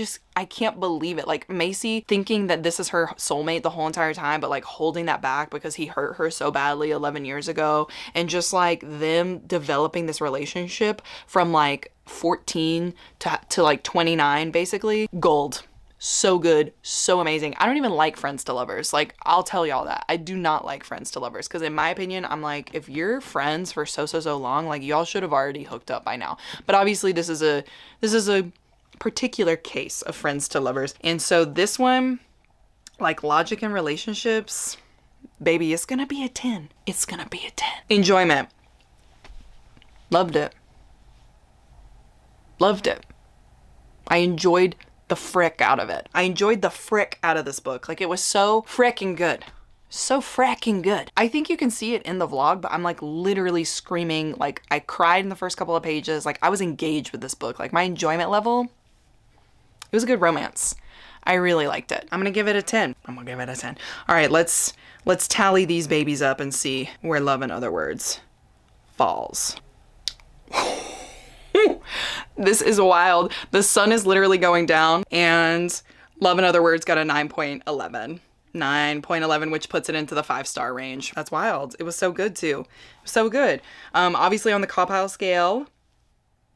can't believe it. Like, Macy thinking that this is her soulmate the whole entire time, but like holding that back because he hurt her so badly 11 years ago. And just like them developing this relationship from like 14 to like 29, basically. Gold. So good. So amazing. I don't even like friends to lovers. Like, I'll tell y'all that. I do not like friends to lovers. Because in my opinion, I'm like, if you're friends for so long, like, y'all should have already hooked up by now. But obviously this is a particular case of friends to lovers. And so this one, like, logic in relationships, baby, it's gonna be a 10. It's gonna be a 10. Enjoyment. Loved it. Loved it. I enjoyed the frick out of it. I enjoyed the frick out of this book. Like, it was so frickin' good. So fracking good. I think you can see it in the vlog, but I'm like literally screaming. Like, I cried in the first couple of pages. Like, I was engaged with this book. Like, my enjoyment level, it was a good romance. I really liked it. I'm gonna give it a 10. I'm gonna give it a 10. All right, let's tally these babies up and see where Love in Other Words falls. This is wild. The sun is literally going down, and Love in Other Words got a 9.11. 9.11, which puts it into the 5-star range. That's wild. It was so good too. So good. Obviously on the Copile scale,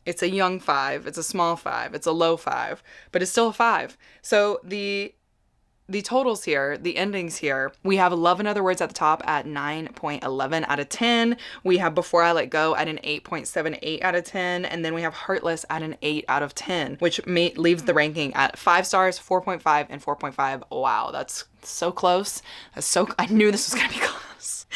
it's a young 5, it's a small 5, it's a low 5, but it's still a 5. So the totals here, the endings here, we have Love in Other Words at the top at 9.11 out of 10. We have Before I Let Go at an 8.78 out of 10. And then we have Heartless at an 8 out of 10, which leaves the ranking at 5 stars, 4.5, and 4.5. Wow, that's so close. I knew this was gonna be close.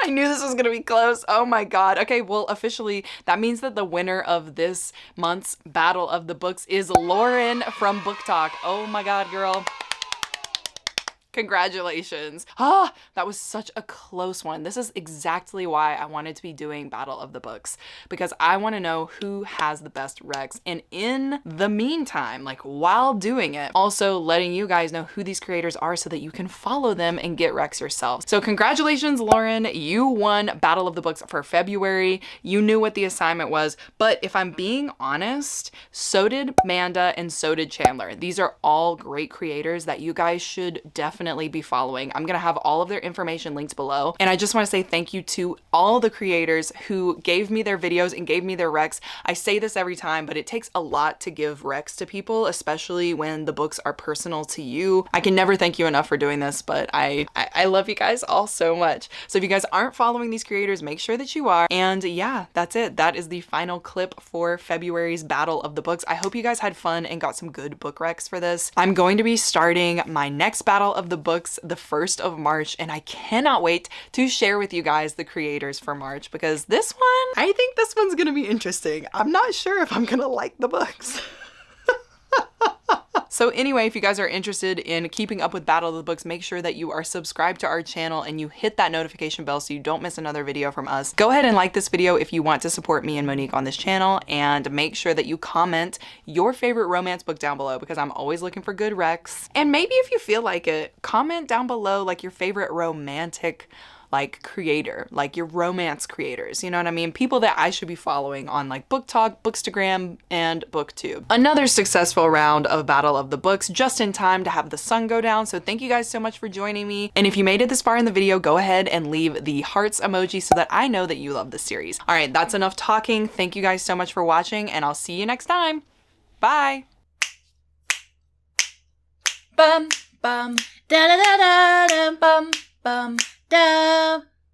I knew this was gonna be close. Oh my God. Okay, well, officially, that means that the winner of this month's Battle of the Books is Lauren from Book Talk. Oh my God, girl. Congratulations. Ah, that was such a close one. This is exactly why I wanted to be doing Battle of the Books, because I want to know who has the best recs. And in the meantime, like while doing it, also letting you guys know who these creators are so that you can follow them and get recs yourself. So congratulations, Lauren. You won Battle of the Books for February. You knew what the assignment was, but if I'm being honest, so did Manda and so did Chandler. These are all great creators that you guys should definitely be following. I'm gonna have all of their information linked below. And I just want to say thank you to all the creators who gave me their videos and gave me their recs. I say this every time, but it takes a lot to give recs to people, especially when the books are personal to you. I can never thank you enough for doing this, but I love you guys all so much. So if you guys aren't following these creators, make sure that you are. And yeah, that's it. That is the final clip for February's Battle of the Books. I hope you guys had fun and got some good book recs for this. I'm going to be starting my next Battle of the Books the 1st of March, and I cannot wait to share with you guys the creators for March, because this one, I think this one's gonna be interesting. I'm not sure if I'm gonna like the books. So anyway, if you guys are interested in keeping up with Battle of the Books, make sure that you are subscribed to our channel and you hit that notification bell so you don't miss another video from us. Go ahead and like this video if you want to support me and Monique on this channel, and make sure that you comment your favorite romance book down below, because I'm always looking for good recs. And maybe if you feel like it, comment down below like your favorite romantic like creator, like your romance creators, you know what I mean? People that I should be following on like Book Talk, Bookstagram, and BookTube. Another successful round of Battle of the Books, just in time to have the sun go down. So thank you guys so much for joining me. And if you made it this far in the video, go ahead and leave the hearts emoji so that I know that you love this series. All right, that's enough talking. Thank you guys so much for watching, and I'll see you next time. Bye. Bum, bum, da da da da da, bum, bum. Da.